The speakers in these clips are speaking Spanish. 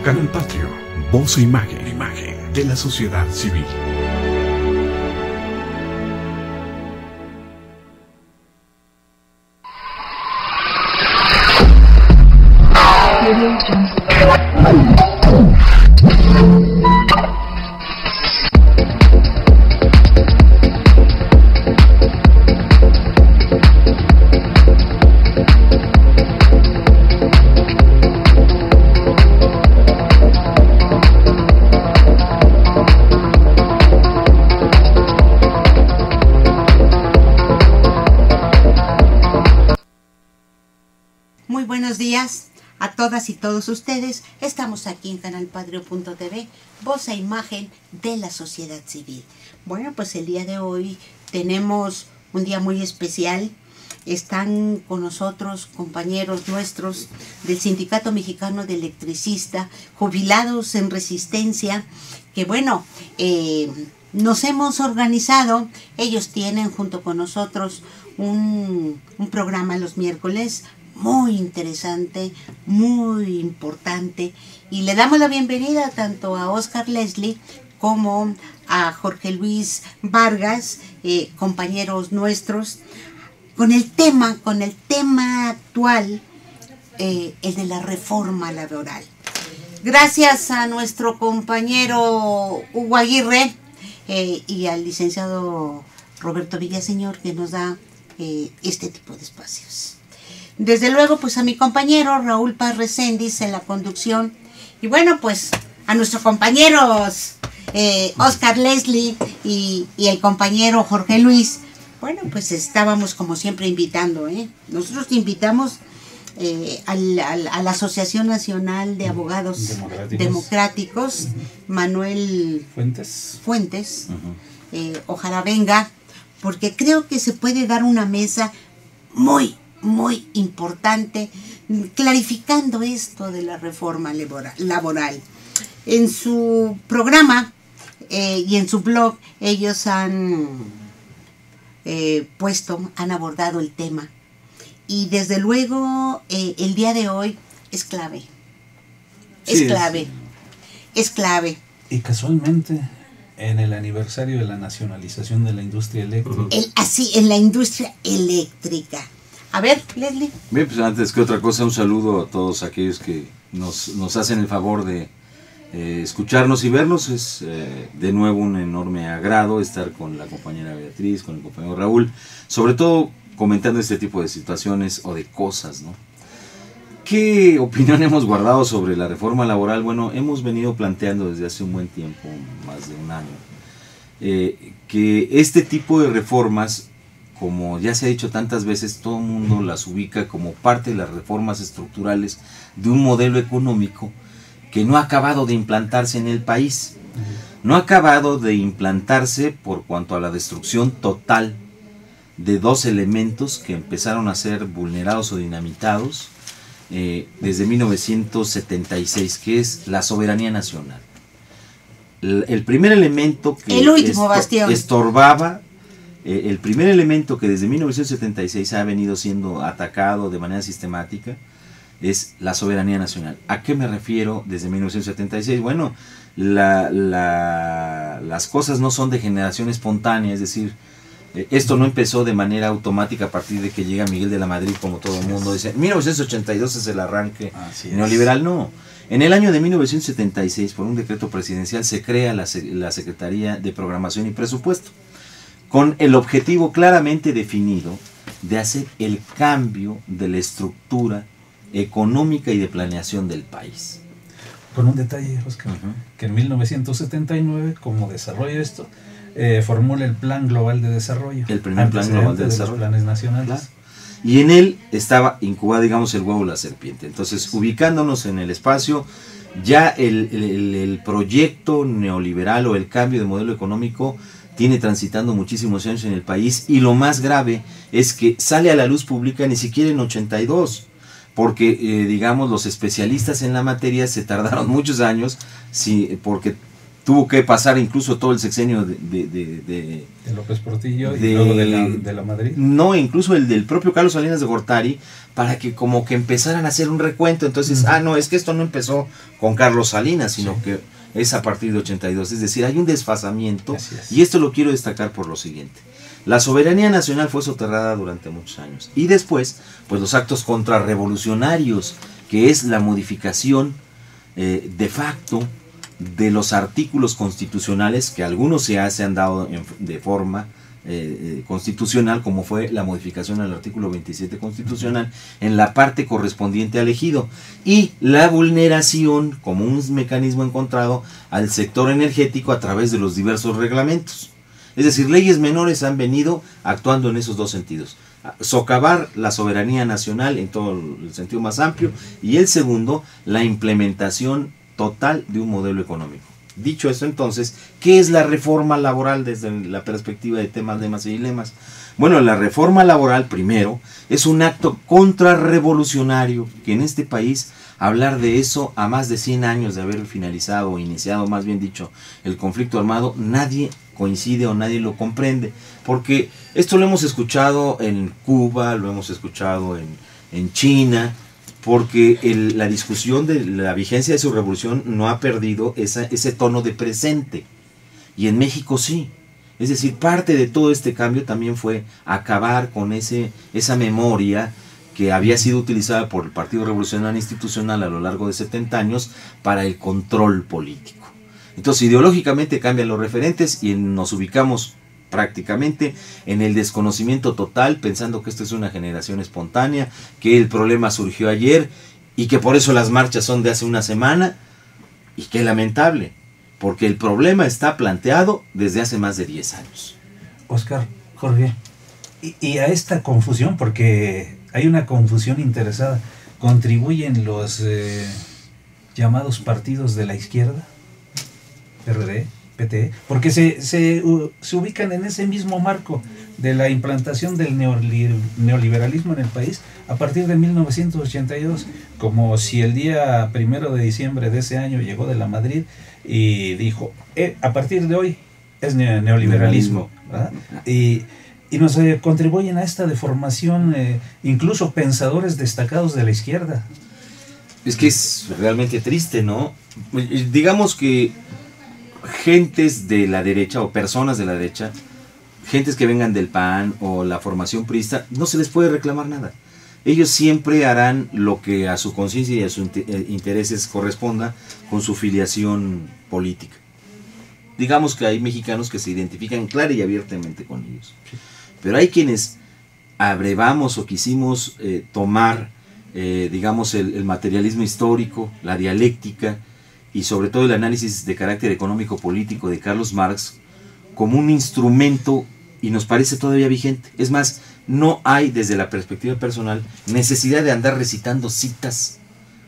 Canal Patrio, voz e imagen de la sociedad civil. Muy buenos días a todas y todos ustedes. Estamos aquí en canalpatrio.tv, voz e imagen de la sociedad civil. Bueno, pues el día de hoy tenemos un día muy especial. Están con nosotros compañeros nuestros del Sindicato Mexicano de Electricistas, jubilados en resistencia, que bueno, nos hemos organizado. Ellos tienen junto con nosotros un programa los miércoles muy interesante, muy importante, y le damos la bienvenida tanto a Oscar Leslie como a Jorge Luis Vargas, compañeros nuestros, con el tema actual, el de la reforma laboral. Gracias a nuestro compañero Hugo Aguirre y al licenciado Roberto Villaseñor, que nos da este tipo de espacios. Desde luego, pues a mi compañero Raúl Paz Recendis en la conducción. Y bueno, pues a nuestros compañeros Oscar Leslie y el compañero Jorge Luis. Bueno, pues estábamos como siempre invitando. Nosotros te invitamos a la Asociación Nacional de Abogados Democráticos, Manuel Fuentes. Ojalá venga, porque creo que se puede dar una mesa muy importante, clarificando esto de la reforma laboral. En su programa y en su blog, ellos han abordado el tema. Y desde luego, el día de hoy es clave. Es clave. Y casualmente, en el aniversario de la nacionalización de la industria eléctrica. En la industria eléctrica. A ver, Leslie. Bien, pues antes que otra cosa, un saludo a todos aquellos que nos hacen el favor de escucharnos y vernos. Es de nuevo un enorme agrado estar con la compañera Beatriz, con el compañero Raúl, sobre todo comentando este tipo de situaciones o de cosas, ¿no? ¿Qué opinión hemos guardado sobre la reforma laboral? Bueno, hemos venido planteando desde hace un buen tiempo, más de un año, que este tipo de reformas, como ya se ha dicho tantas veces, todo el mundo las ubica como parte de las reformas estructurales de un modelo económico que no ha acabado de implantarse en el país. No ha acabado de implantarse por cuanto a la destrucción total de dos elementos que empezaron a ser vulnerados o dinamitados desde 1976, que es la soberanía nacional. El primer elemento que estorbaba, el primer elemento que desde 1976 ha venido siendo atacado de manera sistemática es la soberanía nacional. ¿A qué me refiero desde 1976? Bueno, las cosas no son de generación espontánea, es decir, esto no empezó de manera automática a partir de que llega Miguel de la Madrid, como todo el mundo dice. 1982 es el arranque neoliberal, no. En el año de 1976, por un decreto presidencial, se crea la Secretaría de Programación y Presupuesto, con el objetivo claramente definido de hacer el cambio de la estructura económica y de planeación del país. Con un detalle, Oscar, que en 1979, como desarrollo esto, formula el Plan Global de Desarrollo. El primer Plan Global de Desarrollo. Los planes nacionales. Claro. Y en él estaba incubado, digamos, el huevo de la serpiente. Entonces, ubicándonos en el espacio, ya el proyecto neoliberal o el cambio de modelo económico tiene transitando muchísimos años en el país, y lo más grave es que sale a la luz pública ni siquiera en 82, porque digamos los especialistas en la materia se tardaron muchos años, porque tuvo que pasar incluso todo el sexenio de López Portillo y luego de la Madrid. No, incluso el del propio Carlos Salinas de Gortari, para que como que empezaran a hacer un recuento. Entonces, no, es que esto no empezó con Carlos Salinas, sino que es a partir de 82. Es decir, hay un desfasamiento, y esto lo quiero destacar por lo siguiente. La soberanía nacional fue soterrada durante muchos años. Y después, pues los actos contrarrevolucionarios, que es la modificación de facto de los artículos constitucionales, que algunos se han dado de forma constitucional, como fue la modificación al artículo 27 constitucional en la parte correspondiente al ejido, y la vulneración como un mecanismo encontrado al sector energético a través de los diversos reglamentos. Es decir, leyes menores han venido actuando en esos dos sentidos: socavar la soberanía nacional en todo el sentido más amplio, y el segundo, la implementación total de un modelo económico. Dicho eso, entonces, ¿qué es la reforma laboral desde la perspectiva de temas, lemas y dilemas? Bueno, la reforma laboral, primero, es un acto contrarrevolucionario, que en este país, hablar de eso a más de 100 años de haber finalizado o iniciado, más bien dicho, el conflicto armado, nadie coincide o nadie lo comprende, porque esto lo hemos escuchado en Cuba, lo hemos escuchado en China, porque la discusión de la vigencia de su revolución no ha perdido ese tono de presente, y en México sí. Es decir, parte de todo este cambio también fue acabar con esa memoria que había sido utilizada por el Partido Revolucionario Institucional a lo largo de 70 años para el control político. Entonces, ideológicamente cambian los referentes y nos ubicamos prácticamente en el desconocimiento total, pensando que esto es una generación espontánea, que el problema surgió ayer y que por eso las marchas son de hace una semana. Y qué lamentable, porque el problema está planteado desde hace más de 10 años. Oscar, Jorge, y a esta confusión, porque hay una confusión interesada, ¿contribuyen los llamados partidos de la izquierda? PRD, PT, porque se ubican en ese mismo marco de la implantación del neoliberalismo en el país a partir de 1982, como si el día 1 de diciembre de ese año llegó de la Madrid y dijo, a partir de hoy es neoliberalismo, ¿verdad? Y nos contribuyen a esta deformación, incluso pensadores destacados de la izquierda. Es que es realmente triste, ¿no? Digamos que gentes de la derecha o personas de la derecha, gentes que vengan del PAN o la formación priista, no se les puede reclamar nada. Ellos siempre harán lo que a su conciencia y a sus intereses corresponda con su filiación política. Digamos que hay mexicanos que se identifican clara y abiertamente con ellos. Pero hay quienes abrevamos o quisimos tomar, digamos, el materialismo histórico, la dialéctica, y sobre todo el análisis de carácter económico-político de Carlos Marx como un instrumento, y nos parece todavía vigente. Es más, no hay, desde la perspectiva personal, necesidad de andar recitando citas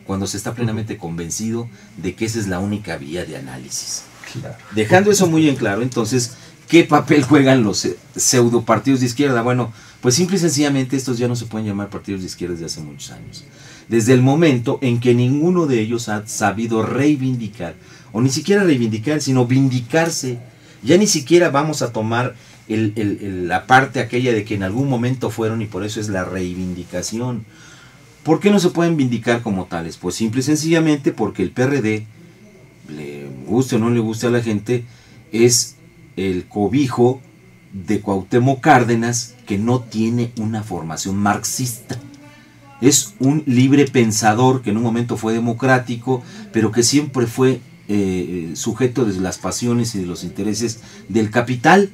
cuando se está plenamente convencido de que esa es la única vía de análisis. Claro. Dejando eso muy en claro, entonces, ¿qué papel juegan los pseudo partidos de izquierda? Bueno, pues simple y sencillamente estos ya no se pueden llamar partidos de izquierda desde hace muchos años. Desde el momento en que ninguno de ellos ha sabido reivindicar, o ni siquiera reivindicar, sino vindicarse. Ya ni siquiera vamos a tomar la parte aquella de que en algún momento fueron, y por eso es la reivindicación. ¿Por qué no se pueden vindicar como tales? Pues simple y sencillamente porque el PRD, le guste o no le guste a la gente, es el cobijo de Cuauhtémoc Cárdenas, que no tiene una formación marxista. Es un libre pensador que en un momento fue democrático, pero que siempre fue sujeto de las pasiones y de los intereses del capital.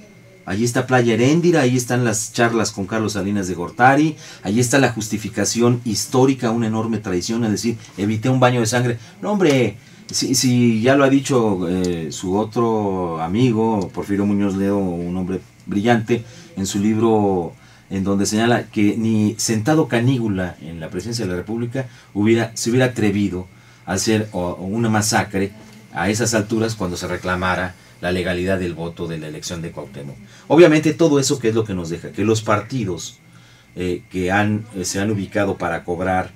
Allí está Playa Heréndira, ahí están las charlas con Carlos Salinas de Gortari, allí está la justificación histórica, una enorme traición, es decir, evité un baño de sangre. No, hombre, si ya lo ha dicho su otro amigo, Porfirio Muñoz Ledo, un hombre brillante, en su libro, en donde señala que ni sentado Canígula en la presidencia de la República se hubiera atrevido a hacer una masacre a esas alturas cuando se reclamara la legalidad del voto de la elección de Cuauhtémoc. Obviamente todo eso, ¿qué es lo que nos deja? Que los partidos que se han ubicado para cobrar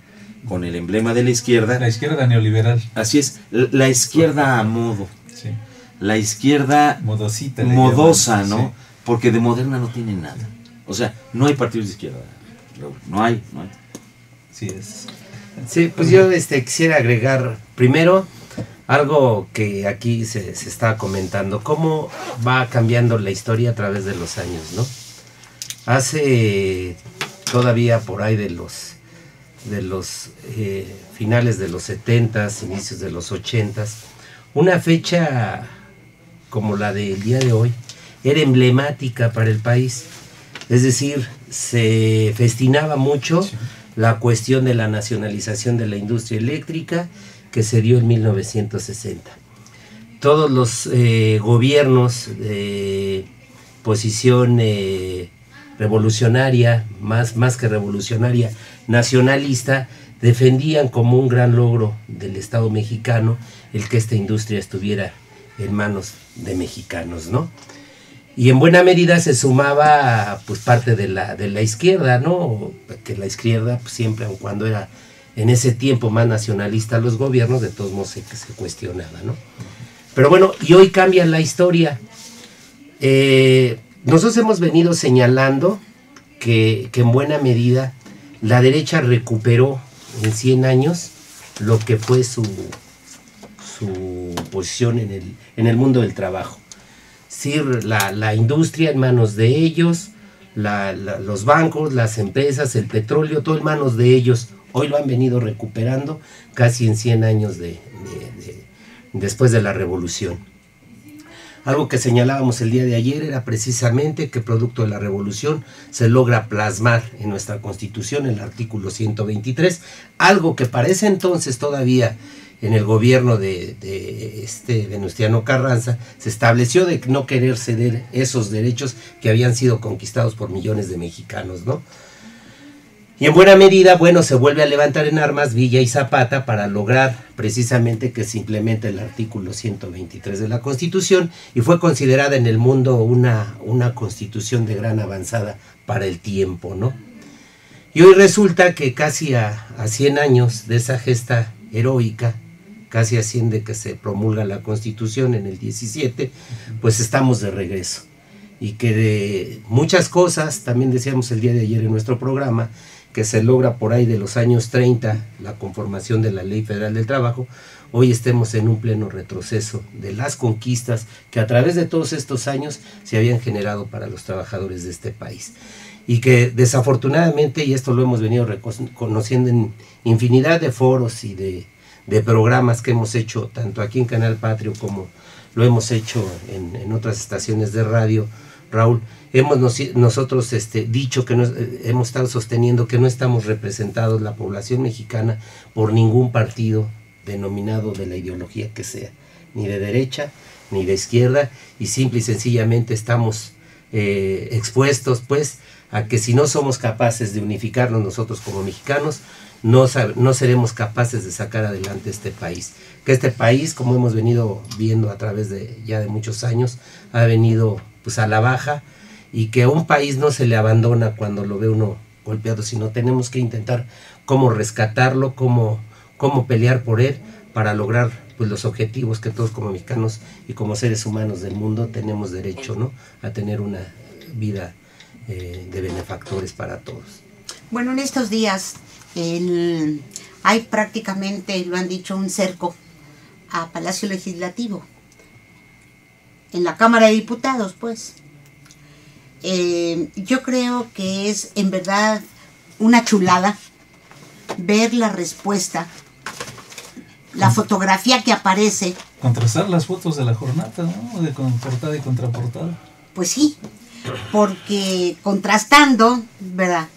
con el emblema de la izquierda neoliberal. Así es, la izquierda a modo. Sí. la izquierda Modosita, modosa, llaman, ¿no? sí. Porque de moderna no tiene nada. O sea, no hay partidos de izquierda, Raúl. No hay. Sí es. Sí, pues yo quisiera agregar primero algo que aquí se está comentando, cómo va cambiando la historia a través de los años, ¿no? Hace todavía por ahí de los finales de los 70s, inicios de los 80s, una fecha como la del día de hoy era emblemática para el país. Es decir, se festinaba mucho la cuestión de la nacionalización de la industria eléctrica que se dio en 1960. Todos los gobiernos de posición revolucionaria, más que revolucionaria, nacionalista, defendían como un gran logro del Estado mexicano el que esta industria estuviera en manos de mexicanos, ¿no? Y en buena medida se sumaba pues parte de la izquierda, ¿no? Que la izquierda pues, siempre, aun cuando era en ese tiempo más nacionalista los gobiernos, de todos modos se cuestionaba, ¿no? Pero bueno, y hoy cambia la historia. Nosotros hemos venido señalando que en buena medida la derecha recuperó en 100 años lo que fue su posición en el mundo del trabajo. Sí, la industria en manos de ellos, los bancos, las empresas, el petróleo, todo en manos de ellos. Hoy lo han venido recuperando casi en 100 años después de la revolución. Algo que señalábamos el día de ayer era precisamente que producto de la revolución se logra plasmar en nuestra Constitución el artículo 123, algo que para ese entonces todavía en el gobierno de Venustiano Carranza se estableció de no querer ceder esos derechos que habían sido conquistados por millones de mexicanos, ¿no? Y en buena medida, bueno, se vuelve a levantar en armas Villa y Zapata para lograr precisamente que se implemente el artículo 123 de la Constitución y fue considerada en el mundo una constitución de gran avanzada para el tiempo, ¿no? Y hoy resulta que casi a 100 años de esa gesta heroica, casi a 100 de que se promulga la Constitución en el 17, pues estamos de regreso. Y que de muchas cosas, también decíamos el día de ayer en nuestro programa, que se logra por ahí de los años 30, la conformación de la Ley Federal del Trabajo, hoy estemos en un pleno retroceso de las conquistas que a través de todos estos años se habían generado para los trabajadores de este país. Y que desafortunadamente, y esto lo hemos venido reconociendo en infinidad de foros y de programas que hemos hecho, tanto aquí en Canal Patrio como lo hemos hecho en otras estaciones de radio, Raúl, hemos nosotros dicho que hemos estado sosteniendo que no estamos representados la población mexicana por ningún partido denominado de la ideología que sea, ni de derecha ni de izquierda, y simple y sencillamente estamos expuestos pues a que si no somos capaces de unificarnos nosotros como mexicanos, no seremos capaces de sacar adelante este país. Que este país, como hemos venido viendo a través de ya de muchos años, ha venido pues a la baja, y que a un país no se le abandona cuando lo ve uno golpeado, sino tenemos que intentar cómo rescatarlo, cómo pelear por él para lograr pues los objetivos que todos como mexicanos y como seres humanos del mundo tenemos derecho, ¿no?, a tener una vida de benefactores para todos. Bueno, en estos días hay prácticamente, lo han dicho, un cerco a Palacio Legislativo, en la Cámara de Diputados, pues. Yo creo que es en verdad una chulada ver la respuesta, la fotografía que aparece. Contrastar las fotos de la jornada, ¿no? De portada y contraportada. Pues sí, porque contrastando, ¿verdad?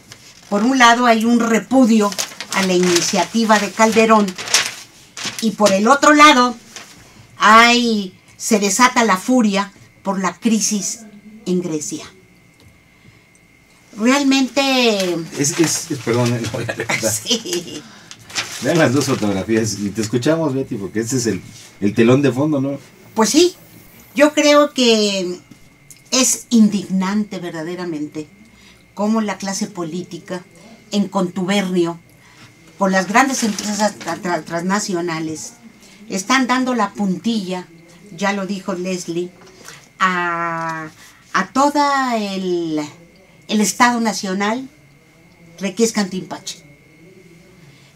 Por un lado hay un repudio a la iniciativa de Calderón y por el otro lado se desata la furia por la crisis en Grecia. Realmente... Perdón, sí. Vean las dos fotografías y te escuchamos, Betty, porque este es el telón de fondo, ¿no? Pues sí, yo creo que es indignante verdaderamente cómo la clase política, en contubernio con las grandes empresas transnacionales, están dando la puntilla ya lo dijo Leslie, a toda el Estado Nacional requiescan timpache.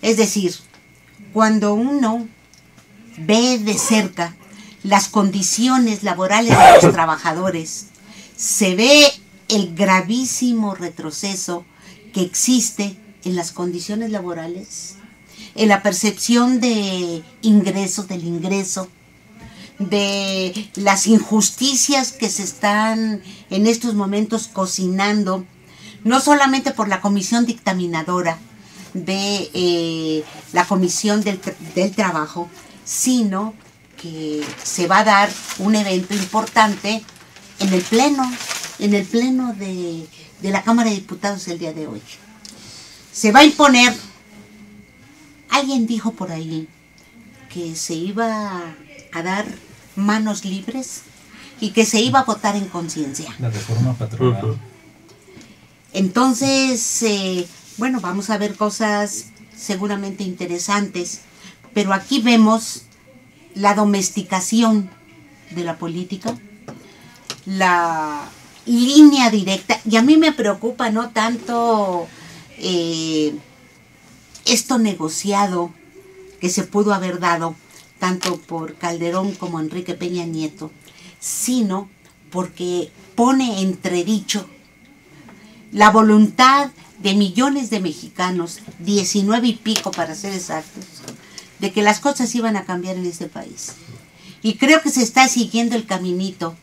Es decir, cuando uno ve de cerca las condiciones laborales de los trabajadores, se ve el gravísimo retroceso que existe en las condiciones laborales, en la percepción de ingresos, del ingreso, de las injusticias que se están en estos momentos cocinando, no solamente por la comisión dictaminadora de la Comisión del Trabajo, sino que se va a dar un evento importante en el pleno de la Cámara de Diputados el día de hoy. Se va a imponer, alguien dijo por ahí que se iba a dar manos libres y que se iba a votar en conciencia. La reforma patronal. Entonces, bueno, vamos a ver cosas seguramente interesantes, pero aquí vemos la domesticación de la política, la línea directa, y a mí me preocupa no tanto esto negociado que se pudo haber dado tanto por Calderón como Enrique Peña Nieto, sino porque pone entredicho la voluntad de millones de mexicanos, 19 y pico para ser exactos, de que las cosas iban a cambiar en este país. Y creo que se está siguiendo el caminito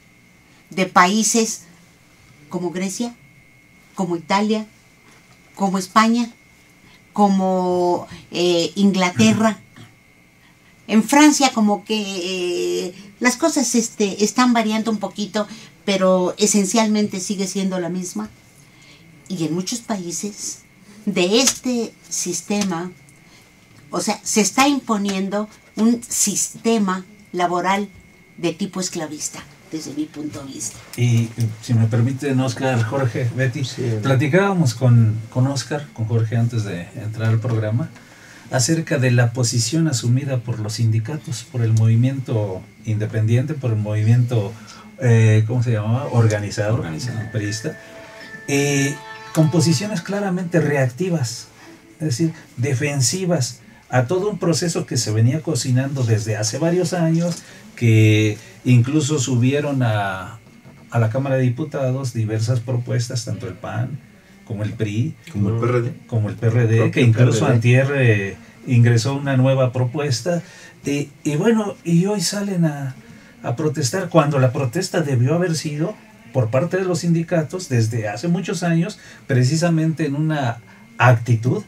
de países como Grecia, como Italia, como España, como Inglaterra. En Francia como que las cosas están variando un poquito, pero esencialmente sigue siendo la misma. Y en muchos países de este sistema, o sea, se está imponiendo un sistema laboral de tipo esclavista, desde mi punto de vista. Y si me permiten, Oscar, Jorge, Betty, platicábamos con Oscar, con Jorge antes de entrar al programa, acerca de la posición asumida por los sindicatos, por el movimiento independiente, por el movimiento, ¿cómo se llamaba? Organizado. Perista, con posiciones claramente reactivas, es decir, defensivas a todo un proceso que se venía cocinando desde hace varios años, que incluso subieron a la Cámara de Diputados diversas propuestas, tanto el PAN como el PRI, como el PRD, que incluso antier ingresó una nueva propuesta, y bueno, y hoy salen a protestar, cuando la protesta debió haber sido por parte de los sindicatos desde hace muchos años, precisamente en una actitud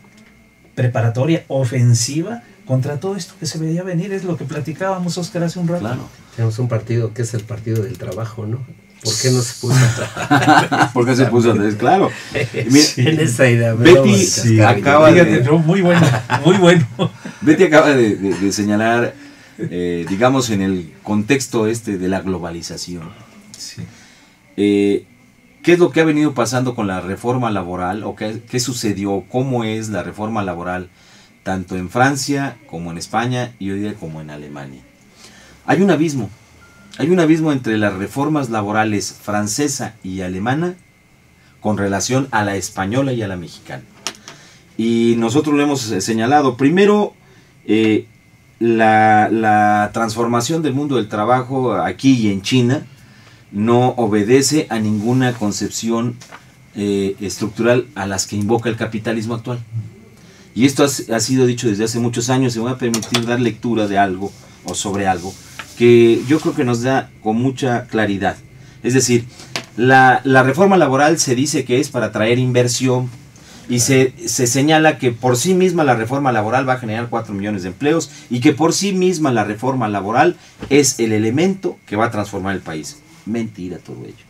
preparatoria, ofensiva, contra todo esto que se veía venir. Es lo que platicábamos, Oscar, hace un rato. Claro. Tenemos un partido que es el Partido del Trabajo, ¿no? ¿Por qué no se puso a trabajar? ¿Por qué se puso a trabajar? Claro. En esa idea. Betty acaba de... Muy bueno, muy bueno. Betty acaba de señalar, digamos, en el contexto de la globalización. Sí. ¿Qué es lo que ha venido pasando con la reforma laboral? ¿O qué sucedió? ¿Cómo es la reforma laboral? Tanto en Francia como en España y hoy día como en Alemania. Hay un abismo entre las reformas laborales francesa y alemana con relación a la española y a la mexicana. Y nosotros lo hemos señalado. Primero, la transformación del mundo del trabajo aquí y en China no obedece a ninguna concepción estructural a las que invoca el capitalismo actual. Y esto ha sido dicho desde hace muchos años. Se me va a permitir dar lectura de algo o sobre algo que yo creo que nos da con mucha claridad. Es decir, la reforma laboral se dice que es para atraer inversión y se señala que por sí misma la reforma laboral va a generar 4 millones de empleos y que por sí misma la reforma laboral es el elemento que va a transformar el país. Mentira todo ello.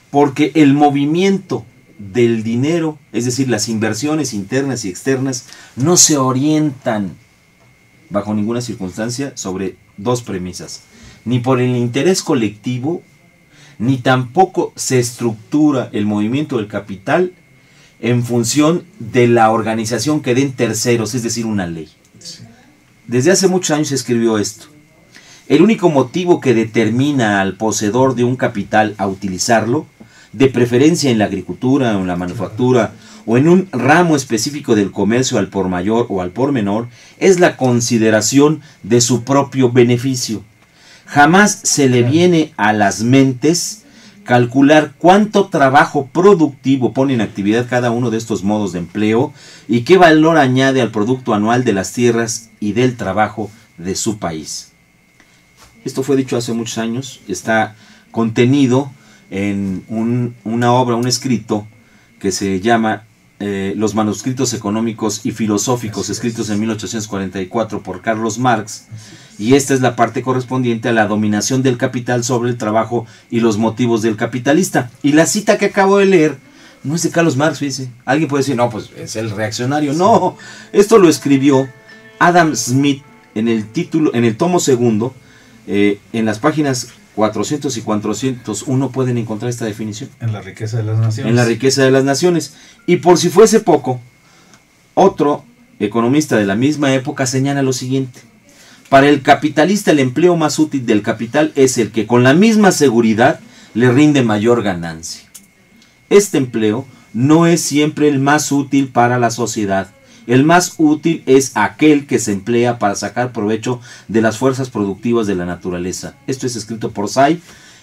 Porque el movimiento del dinero, es decir, las inversiones internas y externas, no se orientan bajo ninguna circunstancia sobre dos premisas: ni por el interés colectivo, ni tampoco se estructura el movimiento del capital en función de la organización que den terceros, es decir, una ley. Desde hace muchos años se escribió esto. El único motivo que determina al poseedor de un capital a utilizarlo, de preferencia en la agricultura o en la manufactura o en un ramo específico del comercio al por mayor o al por menor, es la consideración de su propio beneficio. Jamás se le viene a las mentes calcular cuánto trabajo productivo pone en actividad cada uno de estos modos de empleo y qué valor añade al producto anual de las tierras y del trabajo de su país. Esto fue dicho hace muchos años, está contenido en una obra, un escrito que se llama Los manuscritos económicos y filosóficos, escritos en 1844 por Carlos Marx, y esta es la parte correspondiente a la dominación del capital sobre el trabajo y los motivos del capitalista. Y la cita que acabo de leer no es de Carlos Marx, fíjese. Alguien puede decir, no, pues es el reaccionario. No, esto lo escribió Adam Smith en el tomo segundo, en las páginas 400 y 401 pueden encontrar esta definición. En la riqueza de las naciones. En la riqueza de las naciones. Y por si fuese poco, otro economista de la misma época señala lo siguiente: para el capitalista el empleo más útil del capital es el que con la misma seguridad le rinde mayor ganancia. Este empleo no es siempre el más útil para la sociedad. El más útil es aquel que se emplea para sacar provecho de las fuerzas productivas de la naturaleza. Esto es escrito por Say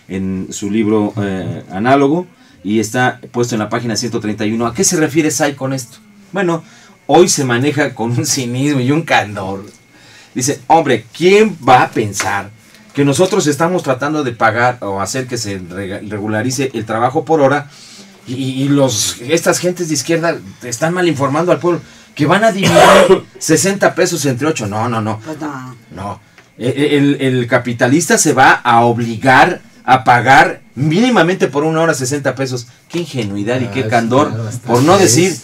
en su libro análogo y está puesto en la página 131. ¿A qué se refiere Say con esto? Bueno, hoy se maneja con un cinismo y un candor. Dice, hombre, ¿quién va a pensar que nosotros estamos tratando de pagar o hacer que se regularice el trabajo por hora y estas gentes de izquierda están mal informando al pueblo? Que van a dividir 60 pesos entre 8. No. Pues No. El capitalista se va a obligar a pagar mínimamente por una hora 60 pesos. Qué ingenuidad y qué candor. Por no decir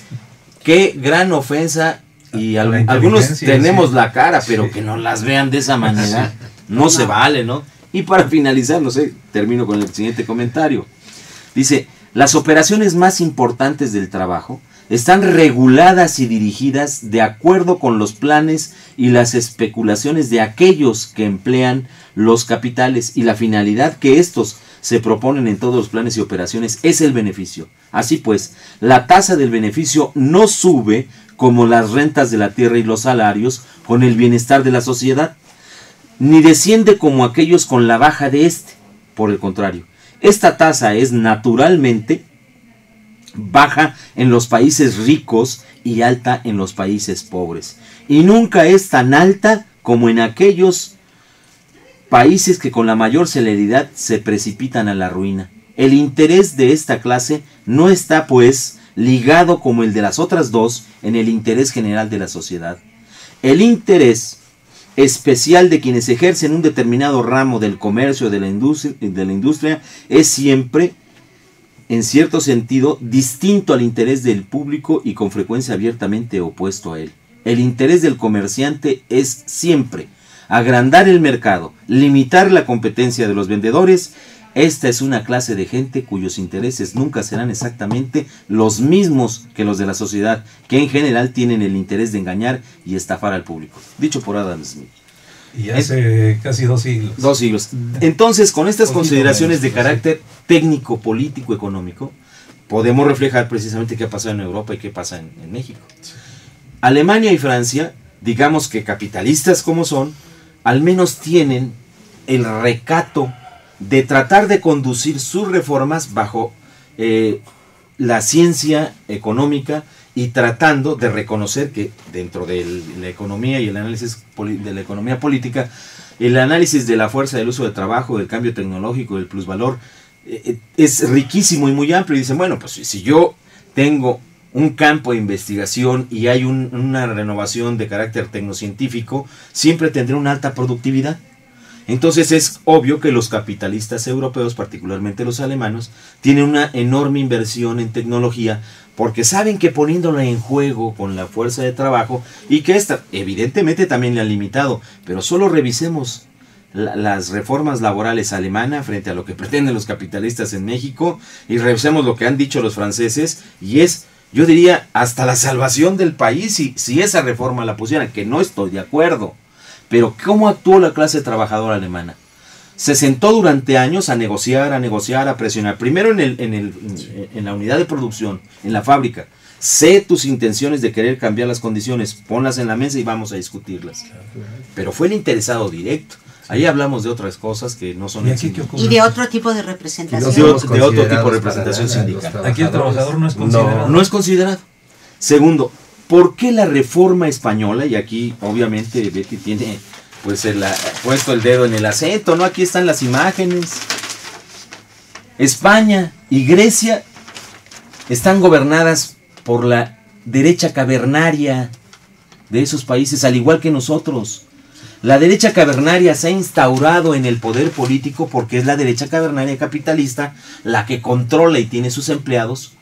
qué gran ofensa. Y algunos tenemos la cara, pero que no las vean de esa manera. No se vale, ¿no? Y para finalizar, termino con el siguiente comentario. Dice, las operaciones más importantes del trabajo están reguladas y dirigidas de acuerdo con los planes y las especulaciones de aquellos que emplean los capitales, y la finalidad que estos se proponen en todos los planes y operaciones es el beneficio. Así pues, la tasa del beneficio no sube como las rentas de la tierra y los salarios con el bienestar de la sociedad, ni desciende como aquellos con la baja de este. Por el contrario, esta tasa es naturalmente baja en los países ricos y alta en los países pobres, y nunca es tan alta como en aquellos países que con la mayor celeridad se precipitan a la ruina. El interés de esta clase no está, pues, ligado como el de las otras dos en el interés general de la sociedad. El interés especial de quienes ejercen un determinado ramo del comercio de la industria es siempre, en cierto sentido, distinto al interés del público y con frecuencia abiertamente opuesto a él. El interés del comerciante es siempre agrandar el mercado, limitar la competencia de los vendedores. Esta es una clase de gente cuyos intereses nunca serán exactamente los mismos que los de la sociedad, que en general tienen el interés de engañar y estafar al público. Dicho por Adam Smith. Y hace casi 2 siglos. 2 siglos. Entonces, con estas consideraciones de carácter técnico, político, económico, podemos reflejar precisamente qué ha pasado en Europa y qué pasa en México. Alemania y Francia, digamos que capitalistas como son, al menos tienen el recato de tratar de conducir sus reformas bajo la ciencia económica y tratando de reconocer que dentro de la economía y el análisis de la economía política, el análisis de la fuerza del uso del trabajo, del cambio tecnológico, del plusvalor, es riquísimo y muy amplio. Y dicen, bueno, pues si yo tengo un campo de investigación y hay una renovación de carácter tecnocientífico, siempre tendré una alta productividad. Entonces es obvio que los capitalistas europeos, particularmente los alemanes, tienen una enorme inversión en tecnología porque saben que poniéndola en juego con la fuerza de trabajo, y que esta evidentemente también le han limitado, pero solo revisemos las reformas laborales alemanas frente a lo que pretenden los capitalistas en México, y revisemos lo que han dicho los franceses, y es, yo diría, hasta la salvación del país si esa reforma la pusieran, que no estoy de acuerdo. Pero ¿cómo actuó la clase trabajadora alemana? Se sentó durante años a negociar, a presionar. Primero en la unidad de producción, en la fábrica. Sé tus intenciones de querer cambiar las condiciones, ponlas en la mesa y vamos a discutirlas. Pero fue el interesado directo. Ahí hablamos de otras cosas que no son... ¿Y aquí qué ocurre? Y de otro tipo de representación. De otro tipo de representación sindical. Aquí el trabajador no es considerado. No es considerado. Segundo, ¿por qué la reforma española? Y aquí obviamente Betty tiene pues puesto el dedo en el acento, ¿no? Aquí están las imágenes. España y Grecia están gobernadas por la derecha cavernaria de esos países, al igual que nosotros. La derecha cavernaria se ha instaurado en el poder político porque es la derecha cavernaria capitalista la que controla y tiene sus empleados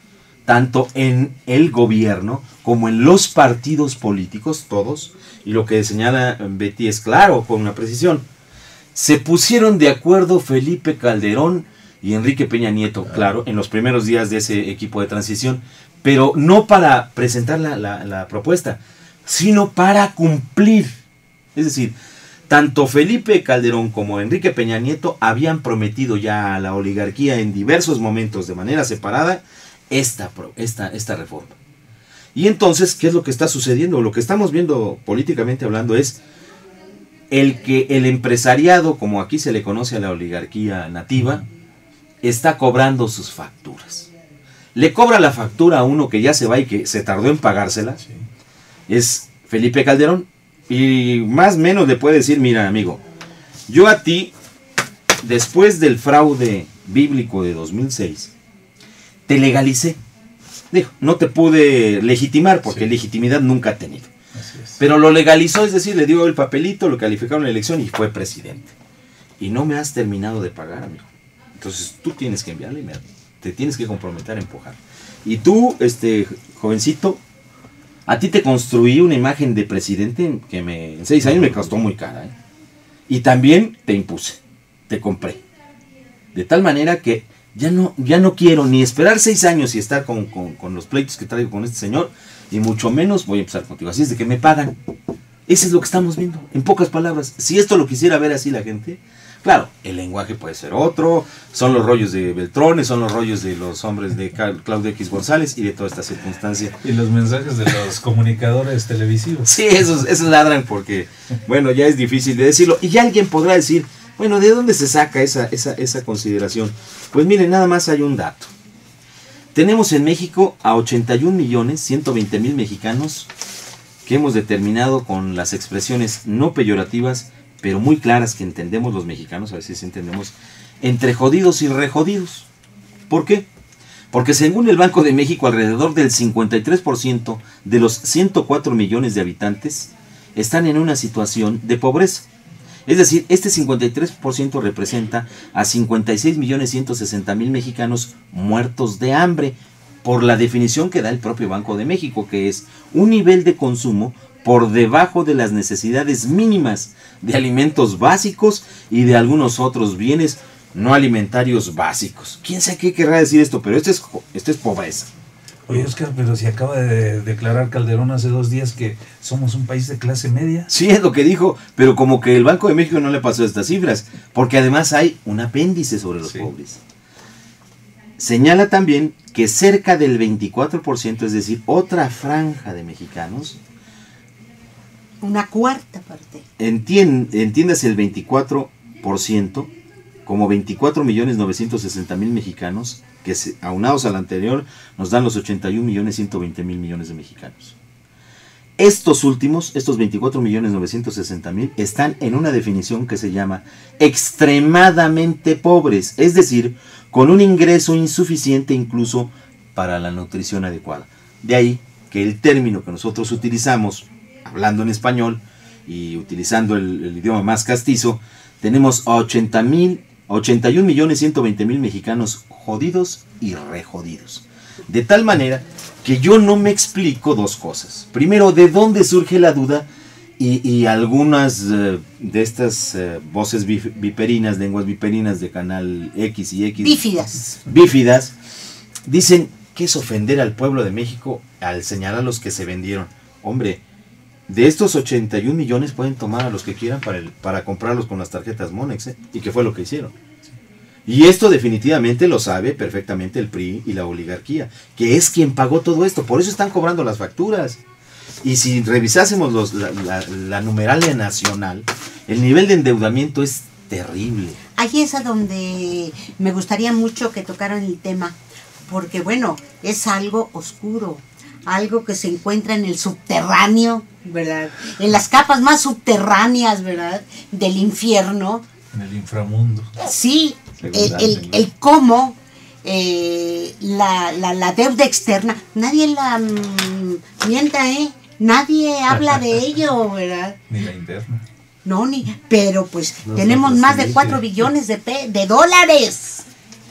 tanto en el gobierno como en los partidos políticos, todos. Y lo que señala Betty es claro, con una precisión. Se pusieron de acuerdo Felipe Calderón y Enrique Peña Nieto, claro, en los primeros días de ese equipo de transición, pero no para presentar la propuesta, sino para cumplir. Es decir, tanto Felipe Calderón como Enrique Peña Nieto habían prometido ya a la oligarquía en diversos momentos de manera separada esta reforma. Y entonces, ¿qué es lo que está sucediendo? Lo que estamos viendo políticamente hablando es que el empresariado, como aquí se le conoce a la oligarquía nativa, está cobrando sus facturas. Le cobra la factura a uno que ya se va y que se tardó en pagársela. Sí. Es Felipe Calderón. Y más o menos le puede decir, mira amigo, yo a ti, después del fraude bíblico de 2006, te legalicé. Dijo, no te pude legitimar porque legitimidad nunca ha tenido. Pero lo legalizó, es decir, le dio el papelito, lo calificaron en la elección y fue presidente. Y no me has terminado de pagar, amigo. Entonces tú tienes que enviarle, te tienes que comprometer a empujar. Y tú, jovencito, a ti te construí una imagen de presidente que en 6 años me costó muy cara. Y también te impuse, te compré. De tal manera que ya no quiero ni esperar 6 años y estar con los pleitos que traigo con este señor, y mucho menos voy a empezar contigo. Así es de que me pagan. Eso es lo que estamos viendo. En pocas palabras, si esto lo quisiera ver así la gente, claro, el lenguaje puede ser otro, son los rollos de Beltrones, son los rollos de los hombres de Claudio X González y de toda esta circunstancia. Y los mensajes de los comunicadores televisivos. Sí, esos ladran porque, bueno, ya es difícil de decirlo. Y ya alguien podrá decir, bueno, ¿de dónde se saca esa consideración? Pues miren, nada más hay un dato. Tenemos en México a 81.120.000 mexicanos que hemos determinado con las expresiones no peyorativas, pero muy claras que entendemos los mexicanos, a veces entendemos, entre jodidos y rejodidos. ¿Por qué? Porque según el Banco de México, alrededor del 53% de los 104 millones de habitantes están en una situación de pobreza. Es decir, este 53% representa a 56.160.000 mexicanos muertos de hambre, por la definición que da el propio Banco de México, que es un nivel de consumo por debajo de las necesidades mínimas de alimentos básicos y de algunos otros bienes no alimentarios básicos. ¿Quién sabe qué querrá decir esto? Pero esto es pobreza. Oye, Oscar, pero si acaba de declarar Calderón hace 2 días que somos un país de clase media. Sí, es lo que dijo, pero como que el Banco de México no le pasó estas cifras, porque además hay un apéndice sobre los pobres. Señala también que cerca del 24%, es decir, otra franja de mexicanos, una cuarta parte, entiéndase el 24%, como 24.960.000 mexicanos, que aunados al anterior nos dan los 81.120.000 millones de mexicanos. Estos últimos, estos 24.960.000, están en una definición que se llama extremadamente pobres, es decir, con un ingreso insuficiente incluso para la nutrición adecuada. De ahí que el término que nosotros utilizamos, hablando en español y utilizando el idioma más castizo, tenemos a 81.120.000 mexicanos jodidos y rejodidos. De tal manera que yo no me explico 2 cosas. Primero, ¿de dónde surge la duda? Y algunas de estas voces viperinas, lenguas viperinas de Canal X y X. Bífidas. Dicen que es ofender al pueblo de México al señalar los que se vendieron. Hombre, de estos 81 millones pueden tomar a los que quieran para comprarlos con las tarjetas Monex, y que fue lo que hicieron. Y esto definitivamente lo sabe perfectamente el PRI y la oligarquía, que es quien pagó todo esto, por eso están cobrando las facturas. Y si revisásemos la numeralia nacional, el nivel de endeudamiento es terrible. Ahí es a donde me gustaría mucho que tocaran el tema, porque bueno, es algo oscuro, algo que se encuentra en el subterráneo, ¿verdad? En las capas más subterráneas, ¿verdad? Del infierno. En el inframundo. Sí, el cómo la deuda externa, nadie la mienta, Nadie habla de ello, ¿verdad? Ni la interna. No, pero pues tenemos más de 4 billones de dólares.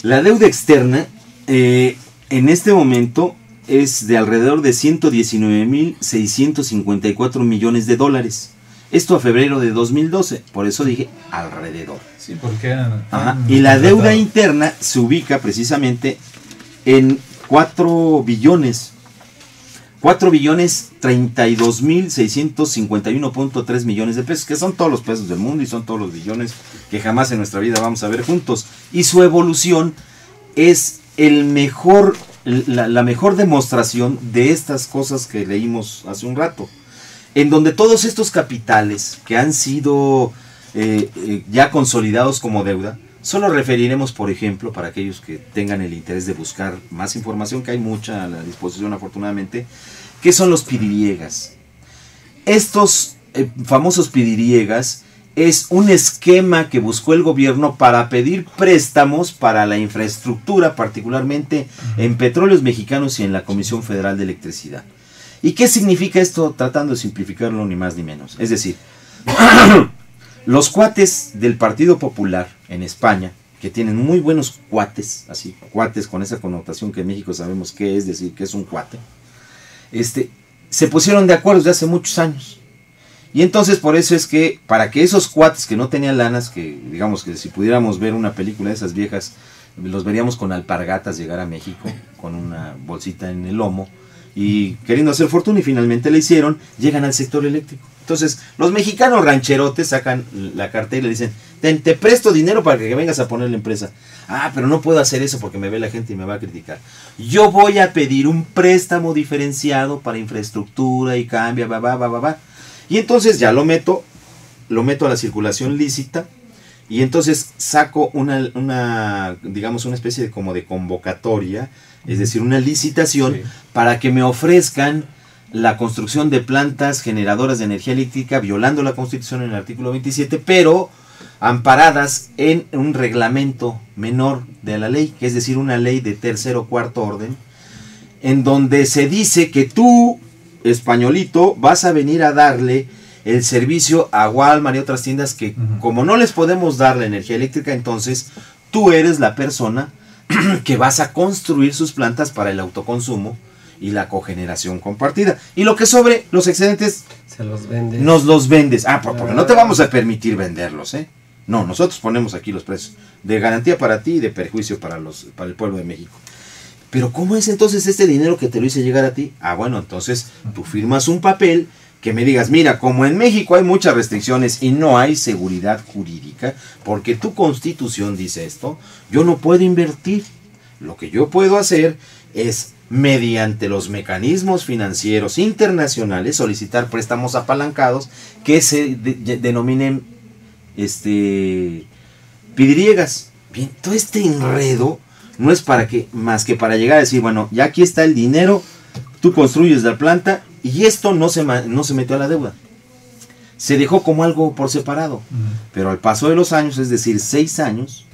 La deuda externa en este momento es de alrededor de 119.654 millones de dólares. Esto a febrero de 2012, por eso dije alrededor. Sí, porque y la deuda interna se ubica precisamente en 4 billones 32.651.3 millones de pesos, que son todos los pesos del mundo y son todos los billones que jamás en nuestra vida vamos a ver juntos. Y su evolución es la mejor demostración de estas cosas que leímos hace un rato, en donde todos estos capitales que han sido ya consolidados como deuda, solo referiremos, por ejemplo, para aquellos que tengan el interés de buscar más información, que hay mucha a la disposición afortunadamente, ¿qué son los pidiriegas? Estos famosos pidiriegas es un esquema que buscó el gobierno para pedir préstamos para la infraestructura, particularmente en Petróleos Mexicanos y en la Comisión Federal de Electricidad. ¿Y qué significa esto? Tratando de simplificarlo ni más ni menos. Es decir, los cuates del Partido Popular en España, que tienen muy buenos cuates, así, cuates con esa connotación que en México sabemos qué es decir, que es un cuate, se pusieron de acuerdo desde hace muchos años. Y entonces por eso es que, para que esos cuates que no tenían lanas, que digamos que si pudiéramos ver una película de esas viejas, los veríamos con alpargatas llegar a México, con una bolsita en el lomo, y queriendo hacer fortuna, y finalmente le hicieron, llegan al sector eléctrico. Entonces, los mexicanos rancherotes sacan la cartera y le dicen, te presto dinero para que vengas a poner la empresa. Ah, pero no puedo hacer eso porque me ve la gente y me va a criticar. Yo voy a pedir un préstamo diferenciado para infraestructura y cambia, Y entonces ya lo meto a la circulación lícita, y entonces saco digamos, una especie como de convocatoria, es decir, una licitación, para que me ofrezcan la construcción de plantas generadoras de energía eléctrica, violando la Constitución en el artículo 27, pero amparadas en un reglamento menor de la ley, que es decir, una ley de tercer o cuarto orden, en donde se dice que tú, españolito, vas a venir a darle el servicio a Walmart y otras tiendas que, como no les podemos dar la energía eléctrica, entonces tú eres la persona que vas a construir sus plantas para el autoconsumo y la cogeneración compartida. Y lo que sobre, los excedentes, nos los vendes. Ah, porque no te vamos a permitir venderlos, No, nosotros ponemos aquí los precios de garantía para ti y de perjuicio para el pueblo de México. Pero ¿cómo es entonces este dinero que te lo hice llegar a ti? Ah, bueno, entonces tú firmas un papel que me digas, mira, como en México hay muchas restricciones y no hay seguridad jurídica, porque tu Constitución dice esto, yo no puedo invertir. Lo que yo puedo hacer es, mediante los mecanismos financieros internacionales, solicitar préstamos apalancados que se denominen pidiriegas. Bien, todo este enredo no es más que para llegar a decir, bueno, ya aquí está el dinero, tú construyes la planta, y esto no se metió a la deuda. Se dejó como algo por separado. Pero al paso de los años, es decir, 6 años,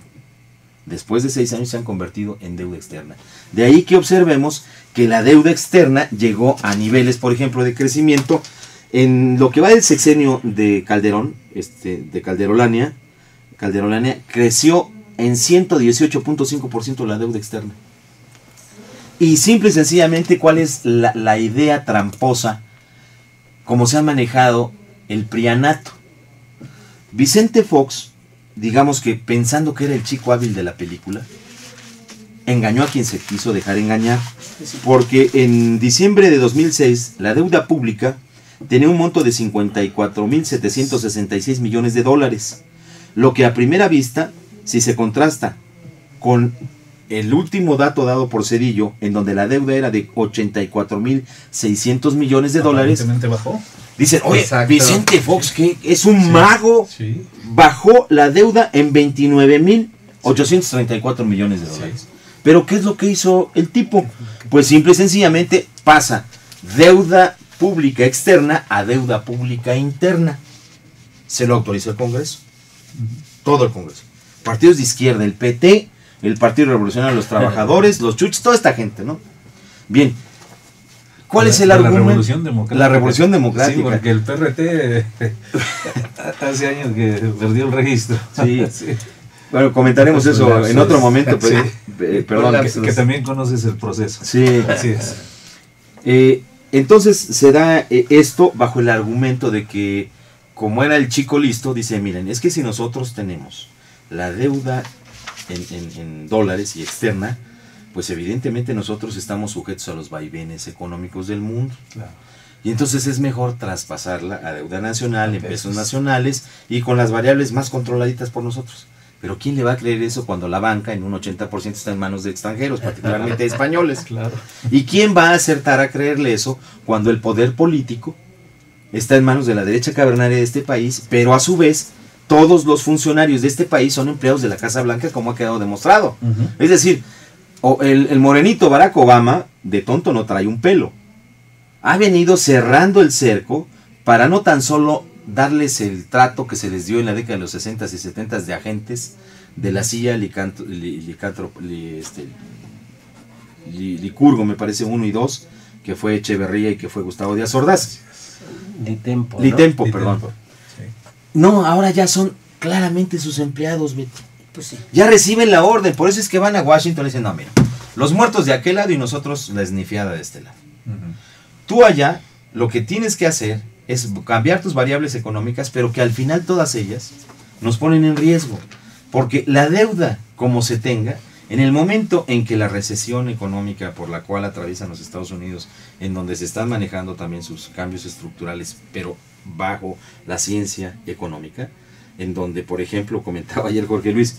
después de 6 años se han convertido en deuda externa. De ahí que observemos que la deuda externa llegó a niveles, por ejemplo, de crecimiento. En lo que va del sexenio de Calderón, de Calderolania, creció en 118.5% la deuda externa. Y simple y sencillamente, ¿cuál es la idea tramposa? Como se ha manejado el prianato. Vicente Fox, digamos que pensando que era el chico hábil de la película, engañó a quien se quiso dejar engañar. Porque en diciembre de 2006, la deuda pública tenía un monto de 54.766 millones de dólares, lo que a primera vista, si se contrasta con el último dato dado por Cedillo, en donde la deuda era de 84.600 millones de dólares, Aparentemente bajó. dicen, oye, Exacto. Vicente Fox, que es un mago, Sí. bajó la deuda en 29.834 millones de dólares. Pero ¿qué es lo que hizo el tipo? Pues simple y sencillamente pasa deuda pública externa a deuda pública interna. Se lo autoriza el Congreso. Todo el Congreso. Partidos de izquierda, el PT, el Partido Revolucionario de los Trabajadores, los chuchos, toda esta gente, ¿no? Bien. ¿Cuál es el La argumento? Revolución Democrática. La Revolución Democrática. Sí, porque el PRT hace años que perdió el registro. Sí. Bueno, comentaremos eso en otro momento. Sí. Perdón. Que también conoces el proceso. Sí. Así es. Entonces se da esto bajo el argumento de que, como era el chico listo, dice, miren, es que si nosotros tenemos la deuda en dólares y externa, pues evidentemente nosotros estamos sujetos a los vaivenes económicos del mundo. Claro. Y entonces es mejor traspasarla a deuda nacional, en pesos nacionales y con las variables más controladitas por nosotros. Pero ¿quién le va a creer eso cuando la banca en un 80% está en manos de extranjeros, particularmente españoles? Claro. ¿Y quién va a acertar a creerle eso cuando el poder político está en manos de la derecha cavernaria de este país, pero a su vez todos los funcionarios de este país son empleados de la Casa Blanca, como ha quedado demostrado? Es decir, el morenito Barack Obama, de tonto no trae un pelo. Ha venido cerrando el cerco para no tan solo darles el trato que se les dio en la década de los 60s y 70s de agentes de la CIA, Licurgo, me parece, 1 y 2, que fue Echeverría y que fue Gustavo Díaz Ordaz. Litempo, ¿no? Litempo, perdón. Sí. No, ahora ya son claramente sus empleados, Betty. Pues sí. Ya reciben la orden, por eso es que van a Washington y dicen, no, mira, los muertos de aquel lado y nosotros la esnifiada de este lado. Ujú. Tú allá, lo que tienes que hacer es cambiar tus variables económicas, pero que al final todas ellas nos ponen en riesgo. Porque la deuda, como se tenga, en el momento en que la recesión económica por la cual atraviesan los Estados Unidos, en donde se están manejando también sus cambios estructurales, pero bajo la ciencia económica, en donde, por ejemplo, comentaba ayer Jorge Luis,